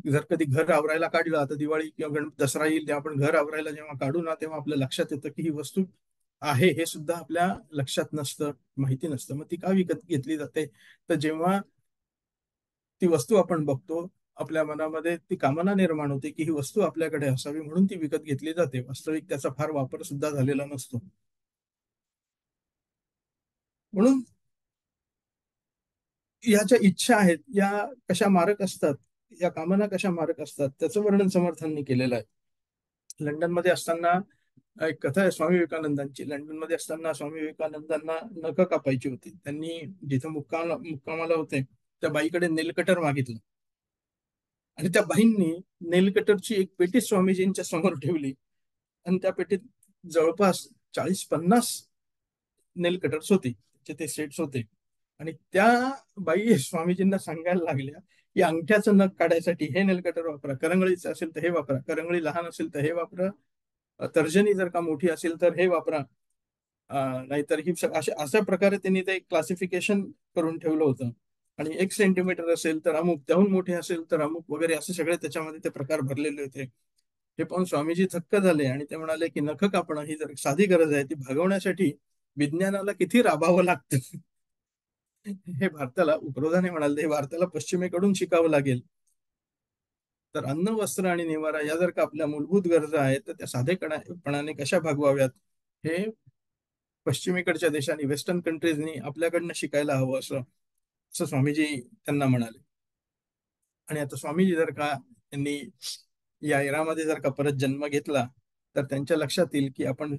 जर कधी घर आवरायला काढलं, आता दिवाळी किंवा दसरा येईल तेव्हा आपण घर आवरायला जेव्हा काढू ना तेव्हा आपल्या लक्षात येतं की ही वस्तू आहे हे सुद्धा आपल्या लक्षात नसतं, माहिती नसतं. मग ती का विकत घेतली जाते? तर जेव्हा ती वस्तू आपण बघतो आपल्या मनामध्ये ती कामना निर्माण होते की ही वस्तू आपल्याकडे असावी म्हणून ती विकत घेतली जाते. वास्तविक त्याचा फार वापर सुद्धा झालेला नसतो. म्हणून या ज्या इच्छा आहेत या कशा मारक असतात, या कामना कशा मारक असतात त्याचं वर्णन समर्थांनी केलेलं आहे. लंडनमध्ये असताना एक कथा आहे स्वामी विवेकानंदांची. लंडनमध्ये असताना स्वामी विवेकानंदांना नखं कापायची होती. त्यांनी जिथं मुक्कामाला होते त्या बाईकडे नेल कटर मागितलं आणि त्या बाईंनी नेल कटरची एक पेटी स्वामीजींच्या समोर ठेवली आणि त्या पेटीत जवळपास 40-50 नेल कटर्स होते, त्याचे ते सेट्स होते. आणि त्या बाई स्वामीजींना सांगायला लागल्या की अंगठ्याचं नख काढायसाठी हे नेल कटर वापरा, करंगळीचं असेल तर हे वापरा, करंगळी लहान असेल तर हे वापरा, तर्जनी जर का मोठी असेल तर हे वापरा, नाहीतर ही अशा प्रकारे त्यांनी ते क्लासिफिकेशन करून ठेवलं होतं. आणि 1 सेंटीमीटर असेल तर अमुक, त्याहून मोठे असेल तर अमुक वगैरे असे सगळे त्याच्यामध्ये ते प्रकार भरलेले होते. हे पाहून स्वामीजी थक्क झाले आणि ते म्हणाले की नख कापणं ही जर साधी गरज आहे ती भागवण्यासाठी विज्ञानाला किती राबावं लागतं. हे भारताला उपरोधाने म्हणाले, हे भारताला पश्चिमेकडून शिकावं लागेल. तर अन्न, वस्त्र आणि निवारा या जर का आपल्या मूलभूत गरजा आहेत तर त्या साधेपणाने कशा भागवाव्यात हे पश्चिमेकडच्या देशांनी, वेस्टर्न कंट्रीजनी आपल्याकडनं शिकायला हवं असं असं स्वामीजी त्यांना म्हणाले. आणि आता स्वामीजी जर का त्यांनी या इरामध्ये जर का परत जन्म घेतला तर त्यांच्या लक्षात येईल की आपण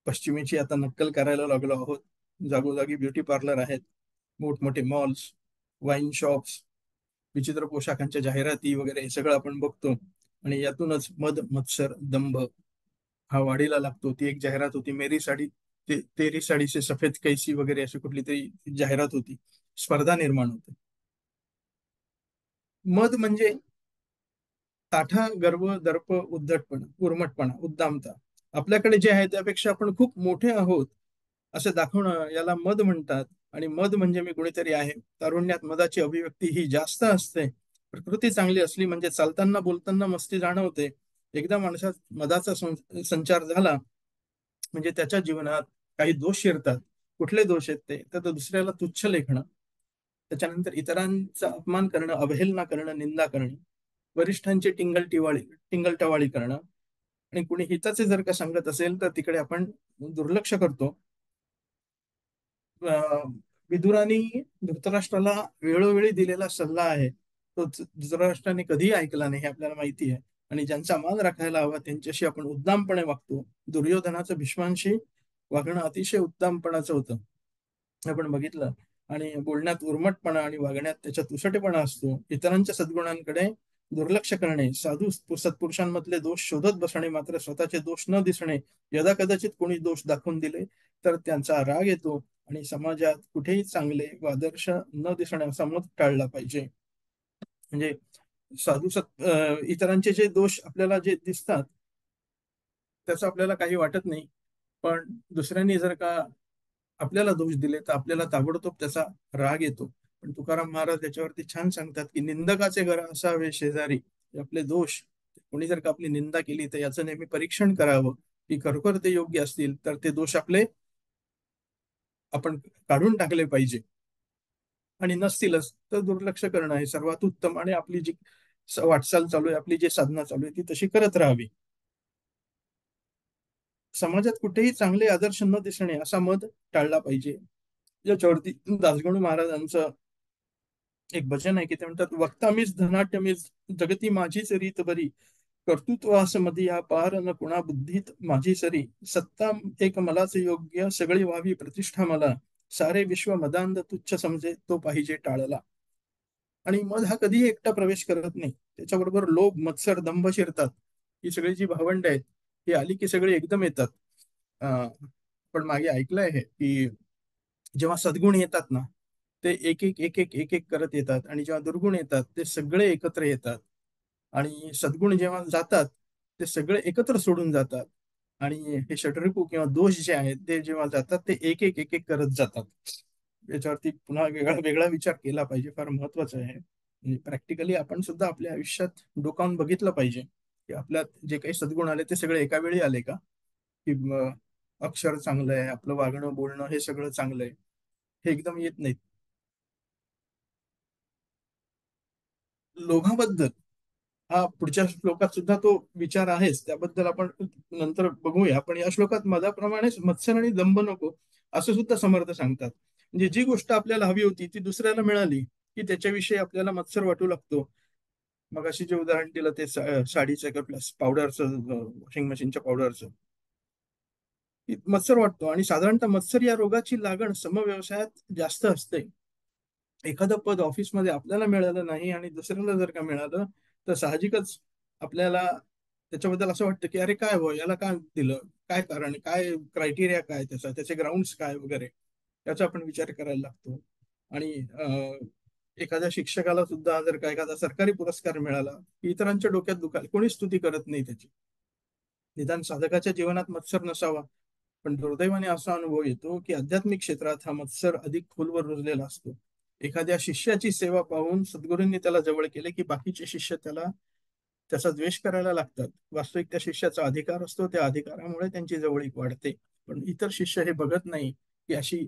पश्चिमेची आता नक्कल करायला लागलो आहोत. जागोजागी ब्युटी पार्लर आहेत, मोठमोठे मॉल्स, वाईन शॉप्स, विचित्र पोशाखांच्या जाहिराती वगैरे हे सगळं आपण बघतो आणि यातूनच मद मत्सर दंभ हा वाढीला लागतो. ती एक जाहिरात होती, मेरी साडी तेरी साडी से सफेद कैसी वगैरे अशी कुठली तरी जाहिरात होती. स्पर्धा निर्माण होते. मद म्हणजे ताठा, गर्व, दर्प, उद्धटपणा, उर्मटपणा, उद्दामता. आपल्याकडे जे आहे त्यापेक्षा आपण खूप मोठे आहोत असं दाखवणं याला मद म्हणतात. आणि मद म्हणजे मी कोणीतरी आहे. तारुण्यात मदाची अभिव्यक्ती ही जास्त असते. प्रकृती चांगली असली म्हणजे चालताना बोलताना मस्ती जाणवते. एकदा माणसात मदाचा संचार झाला म्हणजे त्याच्या जीवनात काही दोष शिरतात. कुठले दोष आहेत ते? तर दुसऱ्याला तुच्छ लेखणं, त्याच्यानंतर इतरांचा अपमान करणं, अवहेलना करणं, निंदा करणं, वरिष्ठांची टिंगलटवाळी करणं, आणि कुणी हिताचे जर का सांगत असेल तर तिकडे आपण दुर्लक्ष करतो. विदुराने धृतराष्ट्राला वेळोवेळी दिलेला सल्ला आहे तो धृतराष्ट्राने कधीही ऐकला नाही हे आपल्याला माहिती आहे. आणि ज्यांचा मान राखायला हवा त्यांच्याशी आपण उद्दामपणे वागतो. दुर्योधनाचं भीष्मांशी वागणं अतिशय उद्दामपणाचं होतं, आपण बघितलं. आणि बोलण्यात उर्मटपणा आणि वागण्यात त्याच्या तुसटेपणा असतो. इतरांच्या सद्गुणांकडे दुर्लक्ष करणे, साधू सत्पुरुषांमधले दोष शोधत बसणे, मात्र स्वतःचे दोष न दिसणे. यदा कदाचित कोणी दोष दाखवून दिले तर त्यांचा राग येतो. आणि समाजात कुठेही चांगले व आदर्श न दिसणे असा मत टाळला पाहिजे. म्हणजे इतरांचे जे दोष आपल्याला जे दिसतात त्याचं आपल्याला काही वाटत नाही, पण दुसऱ्यांनी जर का आपल्याला दोष दिले तर आपल्याला ताबडतोब त्याचा राग येतो. पण तुकाराम महाराज त्याच्यावरती छान सांगतात की निंदकाचे घर असावे शेजारी. आपले दोष, कोणी जर का आपली निंदा केली तर याचं नेहमी परीक्षण करावं की खरोखर ते योग्य असतील तर ते दोष आपले आपण काढून टाकले पाहिजे, आणि नसतीलच तर दुर्लक्ष करणं हे सर्वात उत्तम. आणि आपली जी वाटचाल चालू आहे, आपली जी साधना चालू आहे ती तशी करत राहावी. समाजात कुठेही चांगले आदर्श न दिसणे असा मत टाळला पाहिजे. याच्यावरती दासगणू महाराजांचं एक भजन आहे की ते म्हणतात, वक्ता मीच धनाट्य मीच जगती माझीच रीत बरी, कर्तृत्वास मधिया पार न कुणा बुद्धीत माझी सरी, सत्ता एक मलाच योग्य सगळी व्हावी प्रतिष्ठा मला, सारे विश्व मदांध तुच्छ समजे तो पाहिजे टाळला. आणि मध हा कधीही एकटा प्रवेश करत नाही, त्याच्याबरोबर लोभ मत्सर दंभ शिरतात. ही सगळी जी भावंड आहेत ही आली की सगळे एकदम येतात. पण मागे ऐकलंय हे की जेव्हा सद्गुण येतात ना ते एक एक एक एक एक एक करत येतात, आणि जेव्हा दुर्गुण येतात ते सगळे एकत्र येतात. आणि सद्गुण जेव्हा जातात ते सगळे एकत्र सोडून जातात. आणि हे षड्रिपू किंवा दोष जे आहेत ते जेव्हा जातात ते एक एक एक एक करत जातात. याच्यावरती पुन्हा वेगळा वेगळा विचार केला पाहिजे, फार महत्वाचं आहे. म्हणजे प्रॅक्टिकली आपण सुद्धा आपल्या आयुष्यात डोकावून बघितलं पाहिजे की आपल्यात जे काही सद्गुण आले ते सगळे एका वेळी आले का, की अक्षर चांगलं आहे, आपलं वागणं बोलणं हे सगळं चांगलं आहे, हे एकदम येत नाहीत. लोभाबद्दल हा पुढच्या श्लोकात सुद्धा तो विचार आहेच, त्याबद्दल आपण नंतर बघूया. पण या श्लोकात मधाप्रमाणेच मत्सर आणि दंभ नको असं सुद्धा समर्थ सांगतात. म्हणजे जी गोष्ट आपल्याला हवी होती ती दुसऱ्याला मिळाली की त्याच्याविषयी आपल्याला मत्सर वाटू लागतो. मग अशी जे उदाहरण दिलं ते साडीचं किंवा प्लस पावडरचं, वॉशिंग मशीनच्या पावडरचं, मत्सर वाटतो. आणि साधारणतः मत्सर या रोगाची लागण समव्यवसायात जास्त असते. एखादं पद ऑफिसमध्ये आपल्याला मिळालं नाही आणि दुसऱ्याला जर का मिळालं तर साहजिकच आपल्याला त्याच्याबद्दल असं वाटतं की अरे काय हो, याला काय दिलं, काय कारण, काय क्रायटेरिया, काय त्याचा, त्याचे ग्राउंड्स काय वगैरे, याचा आपण विचार करायला लागतो. आणि एखाद्या शिक्षकाला सुद्धा जर का एखादा सरकारी पुरस्कार मिळाला की इतरांच्या डोक्यात दुखाल, कोणी स्तुती करत नाही त्याची. निदान साधकाच्या जीवनात मत्सर नसावा. पण दुर्दैवाने असा अनुभव येतो की आध्यात्मिक क्षेत्रात हा मत्सर अधिक खोलवर रुजलेला असतो. एखाद्या शिष्याची सेवा पाहून सद्गुरूंनी त्याला जवळ केले की बाकीचे शिष्य त्याचा द्वेष करायला लागतात. वास्तविक त्या शिष्याचा अधिकार असतो, त्या अधिकारामुळे त्यांची जवळीक वाढते. पण इतर शिष्य हे बघत नाही की अशी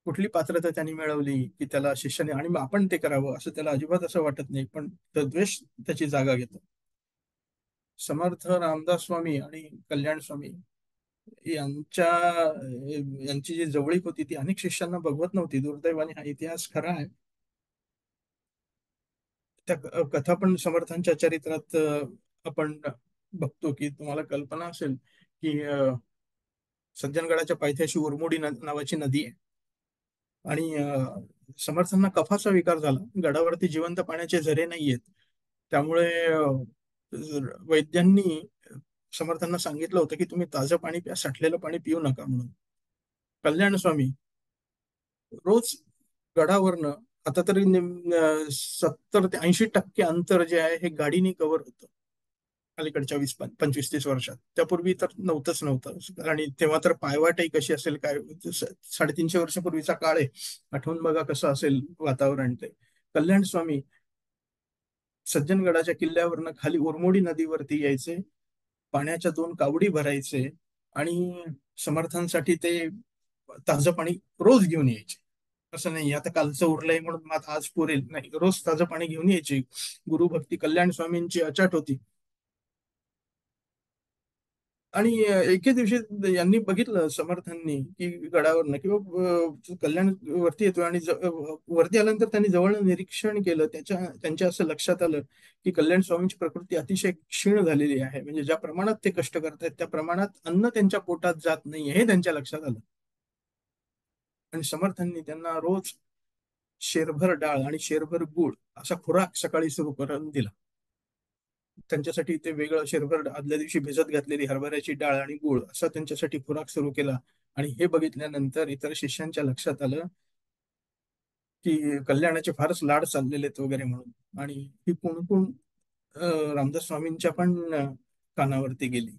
कुठली पात्रता त्यांनी मिळवली की त्याला शिष्याने, आणि मग आपण ते करावं असं त्याला अजिबात असं वाटत नाही, पण तो द्वेष त्याची जागा घेतो. समर्थ रामदास स्वामी आणि कल्याण स्वामी यांच्या यांची जी जवळीक होती ती अनेक शिष्यांना बघवत नव्हती. दुर्दैवाने हा इतिहास खरा आहे. त्या कथा पण समर्थांच्या चरित्रात आपण बघतो की तुम्हाला कल्पना असेल की सज्जनगडाच्या पायथ्याशी उरमोडी नावाची नदी आहे. आणि समर्थांना कफाचा विकार झाला, गडावरती जिवंत पाण्याचे झरे नाही आहेत. त्यामुळे वैद्यांनी समर्थांना सांगितलं होतं की तुम्ही ताजं पाणी प्या, साठलेलं पाणी पिऊ नका म्हणून. कल्याण स्वामी रोज गडावरनं, आता तरी 70 ते 80% अंतर जे आहे हे गाडीने कव्हर होतं. अलीकडच्या 25-30 वर्षात. त्यापूर्वी तर नव्हतं. आणि तेव्हा तर पायवाटही कशी असेल काय, 350 वर्षापूर्वीचा काळ आहे. आठवून बघा कसं असेल वातावरण ते. कल्याण स्वामी सज्जनगडाच्या किल्ल्यावरनं खाली उरमोडी नदीवरती यायचे, पाण्याच्या 2 कावडी भरायचे आणि समर्थांसाठी ते ताजं पाणी रोज घेऊन यायचे. असं नाही आता कालचं उरलंय म्हणून आता आज पुरेल, नाही, रोज ताजं पाणी घेऊन यायचे. गुरुभक्ती कल्याण स्वामींची अचाट होती. आणि एके दिवशी यांनी बघितलं समर्थांनी की गडावरनं किंवा कल्याण वरती येतोय आणि वरती आल्यानंतर त्यांनी जवळ निरीक्षण केलं. त्यांच्या असं लक्षात आलं की कल्याण स्वामींची प्रकृती अतिशय क्षीण झालेली आहे. म्हणजे ज्या प्रमाणात ते कष्ट करतायत त्या प्रमाणात अन्न त्यांच्या पोटात जात नाहीये हे त्यांच्या लक्षात आलं. आणि समर्थांनी त्यांना रोज शेरभर डाळ आणि शेरभर गुळ असा खुराक सकाळी सुरू करून दिला. त्यांच्यासाठी ते वेगळं शेरभर आदल्या दिवशी भिजत घातलेली हरभऱ्याची डाळ आणि गुळ असा त्यांच्यासाठी खुराक सुरू केला. आणि हे बघितल्यानंतर इतर शिष्यांच्या लक्षात आलं की कल्याणाचे फारच लाड चाललेले आहेत वगैरे म्हणून. आणि ही कुणकुण रामदास स्वामींच्या पण कानावरती गेली.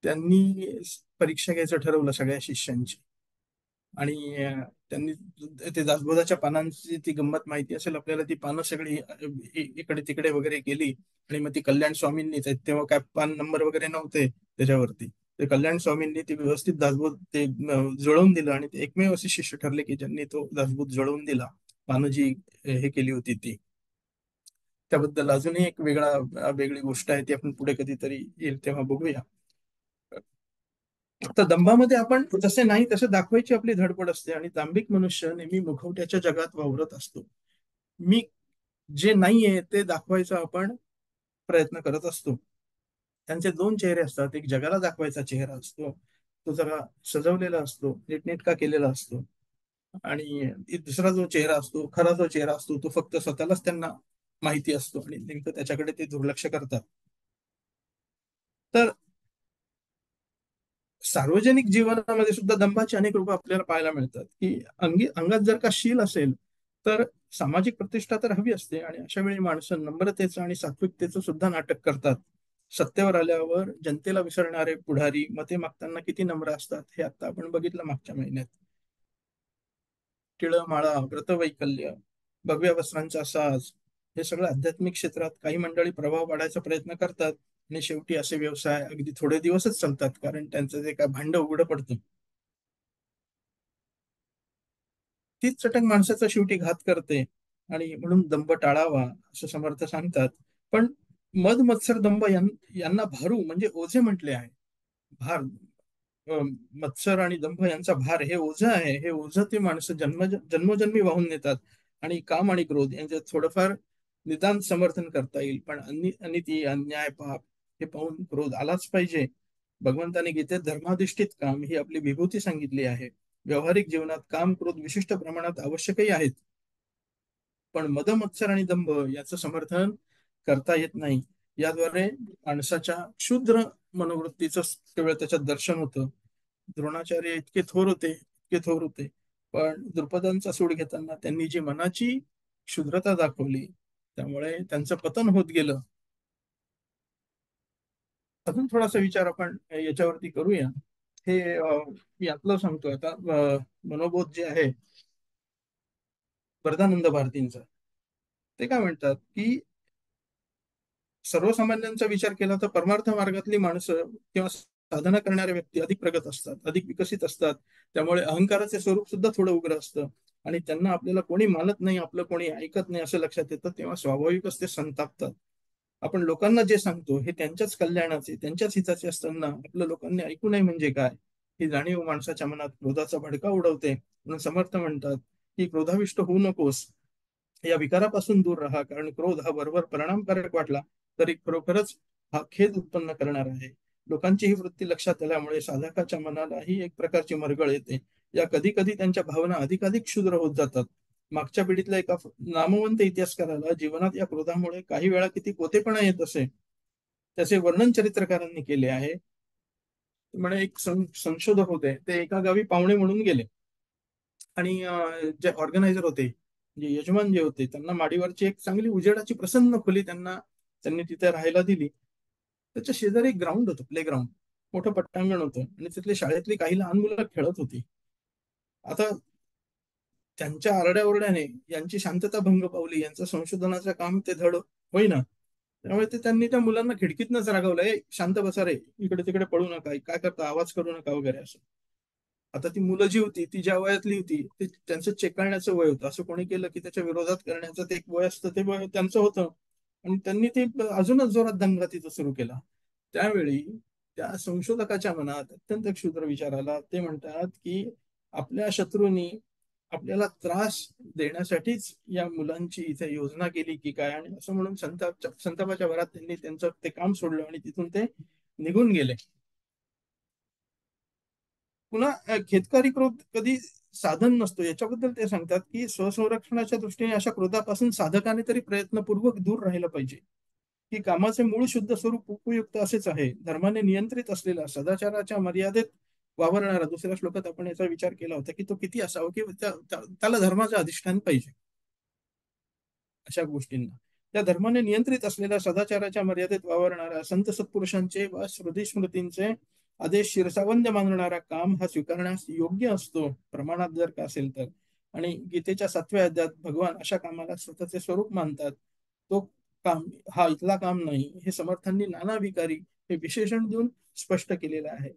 त्यांनी परीक्षा घ्यायचं ठरवलं सगळ्या शिष्यांची. आणि त्यांनी ते दासबोधाच्या पानांची ती गंमत माहिती असेल आपल्याला. ती पानं सगळी इकडे तिकडे वगैरे गेली आणि मग ती कल्याण स्वामींनीच, तेव्हा काय पान नंबर वगैरे नव्हते त्याच्यावरती, ते कल्याण स्वामींनी ती व्यवस्थित दासबोध ते जळवून दिलं. आणि ते एकमेव असे शिष्य ठरले की ज्यांनी तो दासबोध जळवून दिला, पानं जी हे केली होती ती. त्याबद्दल अजूनही एक वेगळी गोष्ट आहे, ती आपण पुढे कधीतरी येईल तेव्हा बघूया. तर दंभामध्ये आपण जसे नाही तसे दाखवायची आपली धडपड असते आणि दांभिक मनुष्य नेहमी मुखवट्याच्या जगात वावरत असतो. मी जे नाहीये ते दाखवायचा आपण प्रयत्न करत असतो. त्यांचे 2 चेहरे असतात. एक जगाला दाखवायचा चेहरा असतो, तो जरा सजवलेला असतो, नीटनेटका केलेला असतो. आणि दुसरा जो चेहरा असतो, खरा जो चेहरा असतो, तो फक्त स्वतःलाच त्यांना माहिती असतो आणि नेमकं त्याच्याकडे ते दुर्लक्ष करतात. तर सार्वजनिक जीवनामध्ये सुद्धा दंभाची अनेक रूपं आपल्याला पाहायला मिळतात. की अंगात जर का शील असेल तर सामाजिक प्रतिष्ठा तर हवी असते. आणि अशा वेळी माणसं नम्रतेचं आणि सात्विकतेचं सुद्धा नाटक करतात. सत्तेवर आल्यावर जनतेला विसरणारे पुढारी मते मागताना किती नम्र असतात हे आता आपण बघितलं मागच्या महिन्यात. टिळमाळा, व्रतवैकल्य, भगव्या वस्त्रांचा साज, हे सगळं आध्यात्मिक क्षेत्रात काही मंडळी प्रभाव पाडायचा प्रयत्न करतात. आणि शेवटी असे व्यवसाय अगदी थोडे दिवसच चालतात, कारण त्यांचं जे काय भांड उघडं पडतं. तीच चटक माणसाचा शेवटी घात करते. आणि म्हणून दंभ टाळावा असं समर्थ सांगतात. पण मद मत्सर दंभ यांना भारू म्हणजे ओझे म्हटले आहे. भार, मत्सर आणि दंभ यांचा भार हे ओझं आहे. हे ओझं ते माणसं जन्मोजन्मी वाहून नेतात. आणि काम आणि क्रोध यांच्यात थोडंफार निदान समर्थन करता येईल, पण अनिती, अन्याय, पाप हे पाहून क्रोध आलाच पाहिजे. भगवंताने गीतेत धर्माधिष्ठित काम ही आपली विभूती सांगितली आहे. व्यावहारिक जीवनात काम क्रोध विशिष्ट प्रमाणात आवश्यकही आहेत, पण मद मत्सर आणि दंभ याचं समर्थन करता येत नाही. याद्वारे माणसाच्या क्षुद्र मनोवृत्तीचं केवळ त्याच्यात दर्शन होतं. द्रोणाचार्य इतके थोर होते, इतके थोर होते, पण द्रुपदांचा सूड घेताना त्यांनी जी मनाची क्षुद्रता दाखवली त्यामुळे त्यांचं पतन होत गेलं. अजून थोडासा विचार आपण याच्यावरती करूया. हे यातलं सांगतो आता, मनोबोध जे आहे वरदानंद भारतींचा, ते काय म्हणतात की सर्वसामान्यांचा विचार केला तर परमार्थ मार्गातली माणसं किंवा साधना करणाऱ्या व्यक्ती अधिक प्रगत असतात, अधिक विकसित असतात. त्यामुळे अहंकाराचे स्वरूप सुद्धा थोडं उग्र असतं. आणि त्यांना आपल्याला कोणी मानत नाही, आपलं कोणी ऐकत नाही असं लक्षात येतं, तेव्हा स्वाभाविकच ते संतापतात. आपण लोकांना जे सांगतो हे त्यांच्याच कल्याणाचे, त्यांच्याच हिताचे असताना आपलं लोकांनी ऐकू नये म्हणजे काय, ही जाणीव माणसाच्या मनात क्रोधाचा भडका उडवते. म्हणून समर्थ म्हणतात की क्रोधाविष्ट होऊ नकोस, या विकारापासून दूर राहा, कारण क्रोध हा बरोबर परिणामकारक वाटला तरी खरोखरच हा खेद उत्पन्न करणार आहे. लोकांची ही वृत्ती लक्षात आल्यामुळे साधकाच्या मनालाही एक प्रकारची मरगळ येते. या कधी कधी त्यांच्या भावना अधिकाधिक क्षुद्र होत जातात. मागच्या पिढीतल्या एका नामवंत इतिहासकाराला जीवनात या क्रोधामुळे काही वेळा किती कोतेपणा येत असे त्याचे वर्णन चरित्रकारांनी केले आहे. म्हणे एक संशोधक होते, ते एका गावी पाहुणे म्हणून गेले. आणि जे ऑर्गनायझर होते, जे यजमान जे होते, त्यांना माडीवरची एक चांगली उजेडाची प्रसन्न खोली त्यांना त्यांनी तिथे राहायला दिली. त्याच्या शेजारी एक ग्राउंड होतं, प्ले ग्राउंड, मोठं पट्टांगण होतं आणि तिथली शाळेतली काही लहान मुलं खेळत होती. आता त्यांच्या आरड्याओरड्याने यांची शांतता भंग पावली, यांचं संशोधनाचं काम ते धड होईना. त्यामुळे त्यांनी त्या मुलांना खिडकीतनच रागवलं, ए शांत बसा रे, इकडे तिकडे पळू नका, काय करता, आवाज करू नका वगैरे असं. आता ती मुलं जी होती ती ज्या वयातली होती ते त्यांचं चेकाळण्याचं वय होतं. असं कोणी केलं की त्याच्या विरोधात करण्याचं ते एक वय असतं, ते वय त्यांचं होतं. आणि त्यांनी ते अजूनच जोरात दंगा तिथं सुरू केला. त्यावेळी त्या संशोधकाच्या मनात अत्यंत क्षुद्र विचार आला. ते म्हणतात की आपल्या शत्रूंनी आपल्याला त्रास देण्यासाठीच या मुलांची इथे योजना केली की काय, आणि असं म्हणून संतापाच्या भरात त्यांनी त्यांचं ते काम सोडलं आणि तिथून ते निघून गेले. पुन्हा खेतकरी क्रोध कधी साधन नसतो, याच्याबद्दल ते सांगतात की स्वसंरक्षणाच्या दृष्टीने अशा क्रोधापासून साधकाने तरी प्रयत्नपूर्वक दूर राहिलं पाहिजे. की कामाचे मूळ शुद्ध स्वरूप उपयुक्त असेच आहे. धर्माने नियंत्रित असलेला, सदाचाराच्या मर्यादेत वावरणारा, दुसऱ्या श्लोकात आपण याचा विचार केला होता की तो किती असावा, की त्याला धर्माचं अधिष्ठान पाहिजे अशा गोष्टींना. त्या धर्माने नियंत्रित असलेल्या, सदाचाराच्या मर्यादेत वावरणारा, संत सत्पुरुषांचे वा श्रुती स्मृतींचे आदेश शिरसावंद मानणारा काम हा स्वीकारण्यास योग्य असतो, प्रमाणात जर का असेल तर. आणि गीतेच्या 7व्या अध्यायात भगवान अशा कामाला स्वतःचे स्वरूप मानतात. तो काम हा इथला काम नाही, हे समर्थांनी नाना विकारी हे विशेषण देऊन स्पष्ट केलेलं आहे.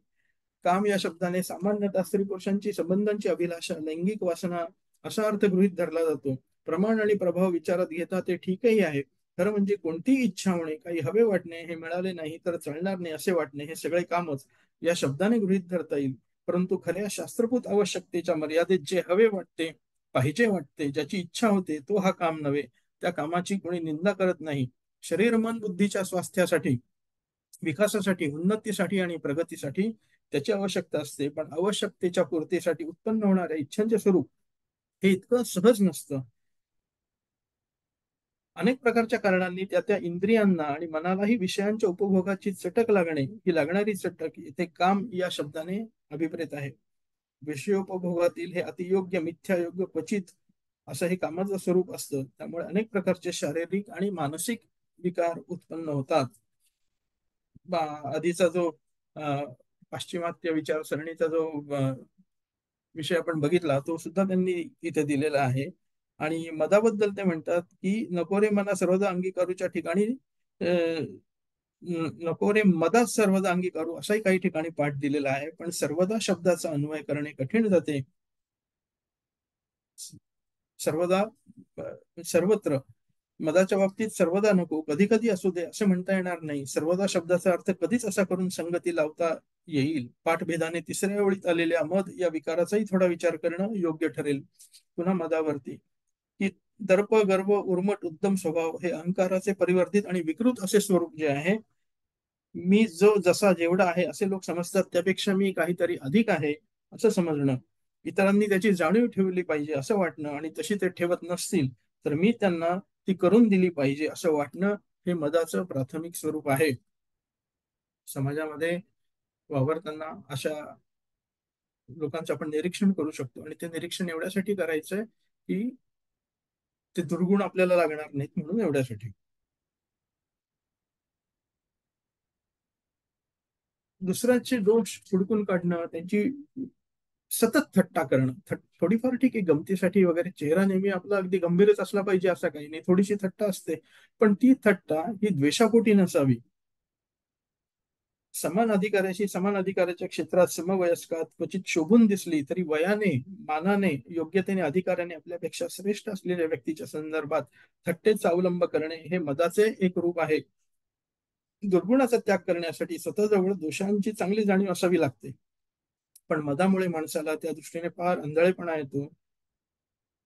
काम या शब्दाने सामान्यतः स्त्री पुरुषांची संबंधांची अभिलाषा, लैंगिक वासना असा अर्थ गृहीत धरला जातो. प्रमाण आणि प्रभाव विचारात घेता ते ठीकही आहे. खरं म्हणजे कोणतीही इच्छा होणे, काही हवे वाटणे, हे मिळाले नाही तर चालणार नाही असे वाटणे, हे सगळे कामच या शब्दाने गृहीत धरता येईल. परंतु खऱ्या शास्त्रभूत आवश्यकतेच्या मर्यादेत जे हवे वाटते, पाहिजे वाटते, ज्याची इच्छा होते, तो हा काम नव्हे. त्या कामाची कोणी निंदा करत नाही. शरीर मन बुद्धीच्या स्वास्थ्यासाठी, विकासासाठी, उन्नतीसाठी आणि प्रगतीसाठी त्याची आवश्यकता असते. पण आवश्यकतेच्या पूर्तीसाठी उत्पन्न होणाऱ्या इच्छांचे स्वरूप हे इतकं सहज नसतं. अनेक प्रकारच्या कारणांनी त्या त्या इंद्रियांना आणि मनालाही विषयांच्या उपभोगाची चटक लागणे, ही लागणारी चटक इथे काम या शब्दाने अभिप्रेत आहे. विषयोपभोगातील हे अतियोग्य, मिथ्यायोग्य, क्वचित असं हे कामाचं स्वरूप असतं. त्यामुळे अनेक प्रकारचे शारीरिक आणि मानसिक विकार उत्पन्न होतात. आधीचा जो पाश्चिमात्य विचारसरणीचा जो विषय आपण बघितला, तो सुद्धा त्यांनी इथे दिलेला आहे. आणि मदाबद्दल ते म्हणतात की नको रे मना सर्वदा अंगीकारूच्या ठिकाणी नको रे मदा सर्वदा अंगीकारू असाही काही ठिकाणी पाठ दिलेला आहे. पण सर्वदा शब्दाचा अन्वय करणे कठीण जाते. सर्वदा सर्वत्र, मदाच्या बाबतीत सर्वदा नको, कधी कधी असू दे असे म्हणता येणार नाही. सर्वदा शब्दाचा अर्थ कधीच असा करून संगती लावता येईल. पाठभेदाने तिसऱ्या ओळीत आलेल्या मद या विकाराचाही थोडा विचार करणं योग्य ठरेल. पुन्हा मदावरती की दर्प, गर्व, उर्मट, उद्दम स्वभाव हे अहंकाराचे परिवर्तित आणि विकृत असे स्वरूप जे आहे, मी जो जसा जेवढा आहे असे लोक समजतात, त्यापेक्षा मी काहीतरी अधिक आहे असं समजणं, इतरांनी त्याची जाणीव ठेवली पाहिजे असं वाटणं, आणि तशी ते ठेवत नसतील तर मी त्यांना ती करून दिली पाहिजे असं वाटणं, हे मदाचं प्राथमिक स्वरूप आहे. समाजामध्ये वावरताना अशा लोकांचं आपण निरीक्षण करू शकतो, आणि ते निरीक्षण एवढ्यासाठी करायचंय की ते दुर्गुण आपल्याला लागणार नाहीत म्हणून, एवढ्यासाठी. दुसऱ्याचे दोष हुडकून काढणं, त्यांची सतत थट्टा करणं, थोडीफार ठीक आहे गमतीसाठी वगैरे, चेहरा नेहमी आपला अगदी गंभीरच असला पाहिजे असं काही नाही, थोडीशी थट्टा असते. पण ती थट्टा ही द्वेषापोटी नसावी. समान अधिकाराशी, समान अधिकाराच्या क्षेत्रात, समवयस्कात क्वचित शोभून दिसली तरी वयाने, मानाने, योग्यतेने, अधिकाराने आपल्यापेक्षा श्रेष्ठ असलेल्या व्यक्तीच्या संदर्भात थट्टेचा अवलंब करणे हे मदाचे एक रूप आहे. दुर्गुणाचा त्याग करण्यासाठी स्वतःजवळ दोषांची चांगली जाणीव असावी लागते. पण मदामुळे माणसाला त्या दृष्टीने फार आंधळेपणा येतो.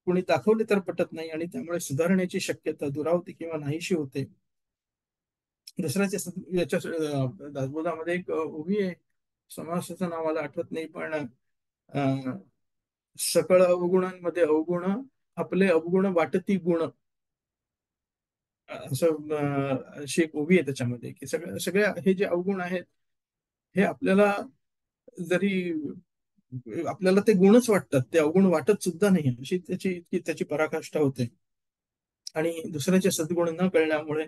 कुणी दाखवले तर पटत नाही, आणि त्यामुळे सुधारण्याची शक्यता दुरावते किंवा नाहीशी होते. दुसऱ्याच्या याच्या दासबोधामध्ये एक ओवी आहे, समासाचं नाव मला आठवत नाही, पण सकळ अवगुणांमध्ये अवगुण, आपले अवगुण वाटती गुण, असं अशी एक ओवी आहे त्याच्यामध्ये, की सगळ्या हे जे अवगुण आहेत हे आपल्याला जरी आपल्याला ते गुणच वाटतात, ते अवगुण वाटत सुद्धा नाही, अशी त्याची पराकाष्ठा होते. आणि दुसऱ्याचे सद्गुण न कळल्यामुळे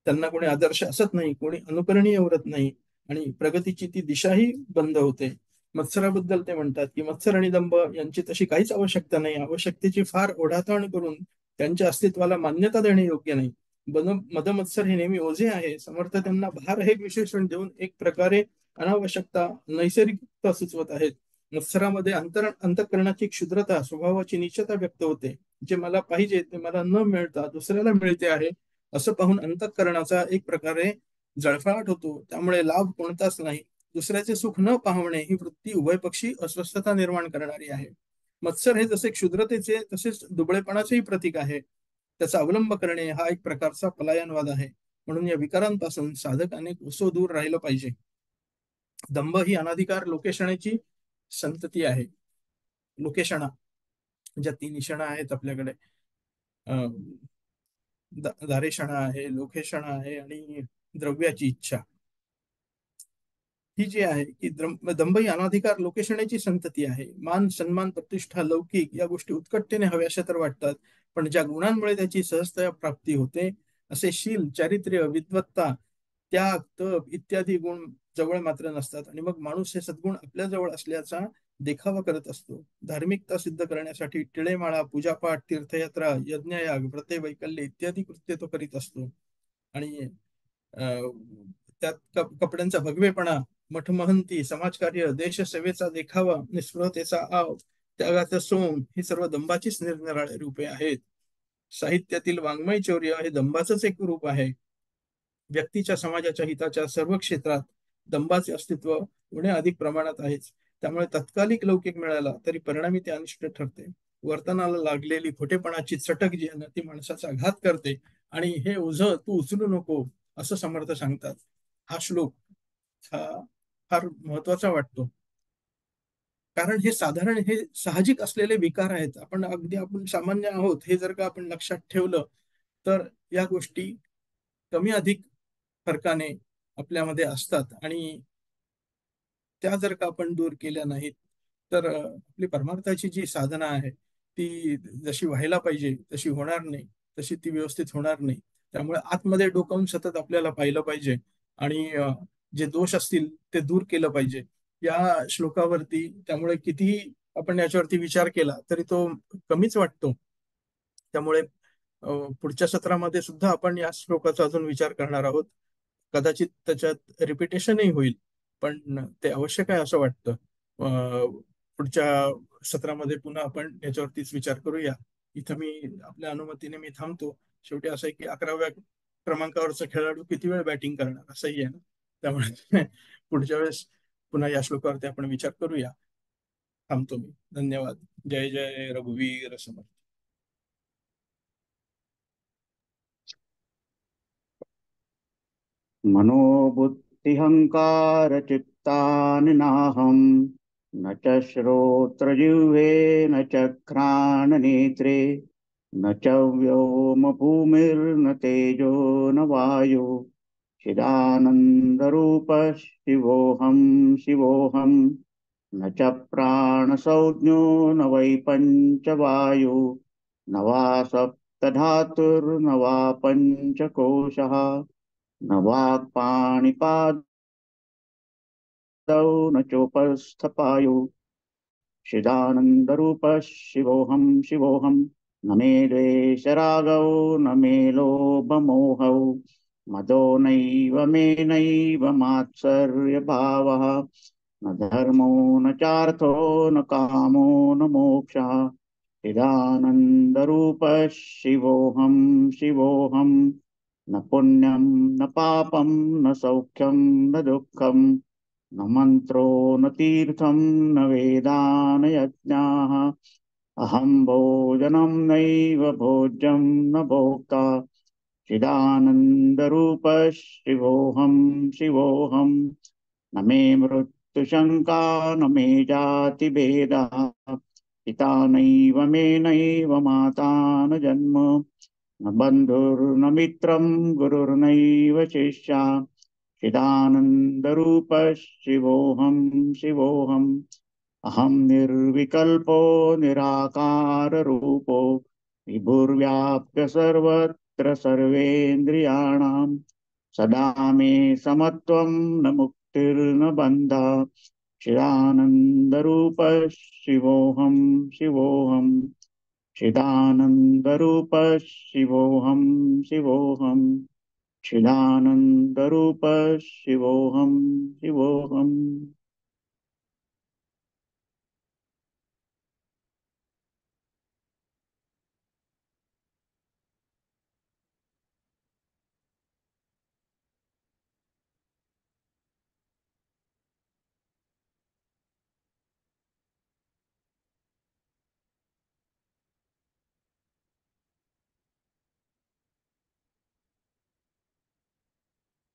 त्यांना कोणी आदर्श असत नाही, कोणी अनुकरणीय उरत नाही आणि प्रगतीची ती दिशाही बंद होते. मत्सराबद्दल ते म्हणतात की मत्सर आणि दंभ यांची तशी काहीच आवश्यकता नाही. आवश्यकतेची फार ओढाताण करून त्यांच्या अस्तित्वाला मान्यता देणे योग्य नाही. मदमत्सर हे नेहमी ओझे आहे. समर्थ त्यांना भार हे विशेषण देऊन एक प्रकारे अनावश्यकता, नैसर्गिकता सुचवत आहेत. मत्सरामध्ये अंतःकरणाची क्षुद्रता, स्वभावाची नीचता व्यक्त होते. जे मला पाहिजे ते मला न मिळता दुसऱ्याला मिळते आहे असं पाहून अंतःकरणाचा एक प्रकारे जळफळाट होतो. त्यामुळे लाभ कोणताच नाही. दुसऱ्याचे सुख न पाहणे ही वृत्ती उभयपक्षी अस्वस्थता निर्माण करणारी आहे. मत्सर हे जसे क्षुद्रतेचे तसेच दुबळेपणाचेही प्रतीक आहे. त्याचा अवलंब करणे हा एक प्रकारचा पलायनवाद आहे. म्हणून या विकारांपासून साधकाने कसो दूर राहिलं पाहिजे. दंभ ही अनाधिकार लोकेशणाची संतती आहे. लोकेशणा ज्या तीन निशाणा आहेत आपल्याकडे, दारेशणा आहे, लोकेशणा आहे आणि द्रव्याची इच्छा. ही जी आहे की दंभ ही अनाधिकार लोकेशणाची संतती आहे. मान, सन्मान, प्रतिष्ठा, लौकिक या गोष्टी उत्कटतेने हव्याशा तर वाटतात, पण ज्या गुणांमुळे त्याची सहजतया प्राप्ती होते असे शील, चारित्र्य, विद्वत्ता, त्याग, तप इत्यादी गुण जवळ मात्र नसतात आणि मग माणूस हे सद्गुण आपल्या जवळ असल्याचा देखावा करत असतो. धार्मिकता सिद्ध करण्यासाठी टिळेमाळा, पूजापाठ, तीर्थयात्रा, यज्ञयाग, व्रते, वैकल्य इत्यादी कृत्य तो करीत असतो. आणि त्यात कपड्यांचा भगवेपणा, मठमहंती, समाजकार्य, देशसेवेचा देखावा, निस्पृहतेचा आव, त्यागाचं सोंग ही सर्व दंभाचीच निरनिराळे रूपे आहेत. साहित्यातील वाङ्मय चौर्य हे दंभाचंच एक रूप आहे. व्यक्तीच्या, समाजाच्या हिताच्या सर्व क्षेत्रात दंभाचे अस्तित्व उणे अधिक प्रमाणात आहेच. त्यामुळे तत्कालिक लौकिक मिळाला तरी परिणामी ते अनिष्ट ठरते. वर्तनाला लागलेली खोटेपणाची चटक जी आहे ना ती माणसाचा घात करते आणि हे ओझं तू उचलू नको असं समर्थ सांगतात. हा श्लोक हा फार महत्वाचा वाटतो, कारण हे साधारण हे साहजिक असलेले विकार आहेत. आपण सामान्य आहोत हे जर का आपण लक्षात ठेवलं तर या गोष्टी कमी अधिक फरकाने आपल्यामध्ये असतात आणि त्या जर का आपण दूर केल्या नाहीत तर आपली परमार्थाची जी साधना आहे ती जशी व्हायला पाहिजे तशी होणार नाही, तशी ती व्यवस्थित होणार नाही. त्यामुळे आतमध्ये डोकावून सतत आपल्याला पाहिलं पाहिजे आणि जे दोष असतील ते दूर केलं पाहिजे. या श्लोकावरती त्यामुळे कितीही आपण याच्यावरती विचार केला तरी तो कमीच वाटतो. त्यामुळे पुढच्या सत्रामध्ये सुद्धा आपण या श्लोकाचा अजून विचार करणार आहोत. कदाचित त्याच्यात रिपिटेशनही होईल, पण ते आवश्यक आहे असं वाटतं. पुढच्या सत्रामध्ये पुन्हा आपण याच्यावरतीच विचार करूया. इथं मी आपल्या अनुमतीने मी थांबतो. शेवटी असं आहे की 11व्या क्रमांकावरचा खेळाडू किती वेळ बॅटिंग करणार असंही आहे ना. त्यामुळे पुढच्या वेळेस पुन्हा या श्लोकावरती आपण विचार करूया. थांबतो मी. धन्यवाद. जय जय रघुवीर समर्थ. मनोबुद्धिहंकार चित्तानि नाहं न च श्रोत्रजिह्वे न च घ्राणनेत्रे न च व्योम भूमिर्न तेजो न वायु चिदानन्दरूपः शिवोऽहं शिवोऽहं न च प्राणसंज्ञो न वै पञ्चवायु न वा सप्तधातुर्न वा पञ्चकोशः न वाक्पाणिपादौ न चोपस्थपायु चिदानन्दरूपः शिवोऽहं शिवोऽहं न मे द्वेषरागौ न मे लोभमोहौ मदो नैव मे नैव मात्सर्यभावः न धर्मो न चार्थो न कामो न मोक्षः चिदानन्दरूपः शिवोऽहं शिवोऽहं न पुण्यं न पापं न सौख्यं न दुःखं न मन्त्रो न तीर्थं न वेदा न यज्ञाः अहं भोजनं नैव भोज्यं न भोक्ता चिदानन्दरूपः शिवोऽहं शिवोऽहं न मे मृत्युशङ्का न मे जातिभेदः पिता नैव मे नैव माता न जन्म न बन्धुर्न मित्रं गुरुर्नैव शिष्या चिदानन्दरूपः शिवोऽहं शिवोऽहम् अहं निर्विकल्पो निराकाररूपो विभुर्व्याप्य सर्वत्र सर्वेन्द्रियाणां सदा मे समत्वं न मुक्तिर्न बन्धः चिदानन्दरूप शिवोऽहं शिवोऽहं चिदानन्दरूप शिवोऽहं शिवोऽहं चिदानन्दरूप शिवोऽहं शिवोऽहम्।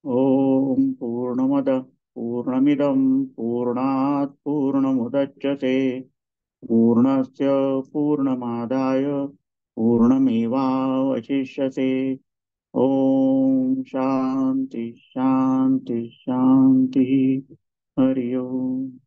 ॐ पूर्णमदः पूर्णमिदं पूर्णात् पूर्णमुदच्यते पूर्णस्य पूर्णमादाय पूर्णमेवावशिष्यते। ॐ शान्ति शान्ति शान्तिः। हरि ओम्।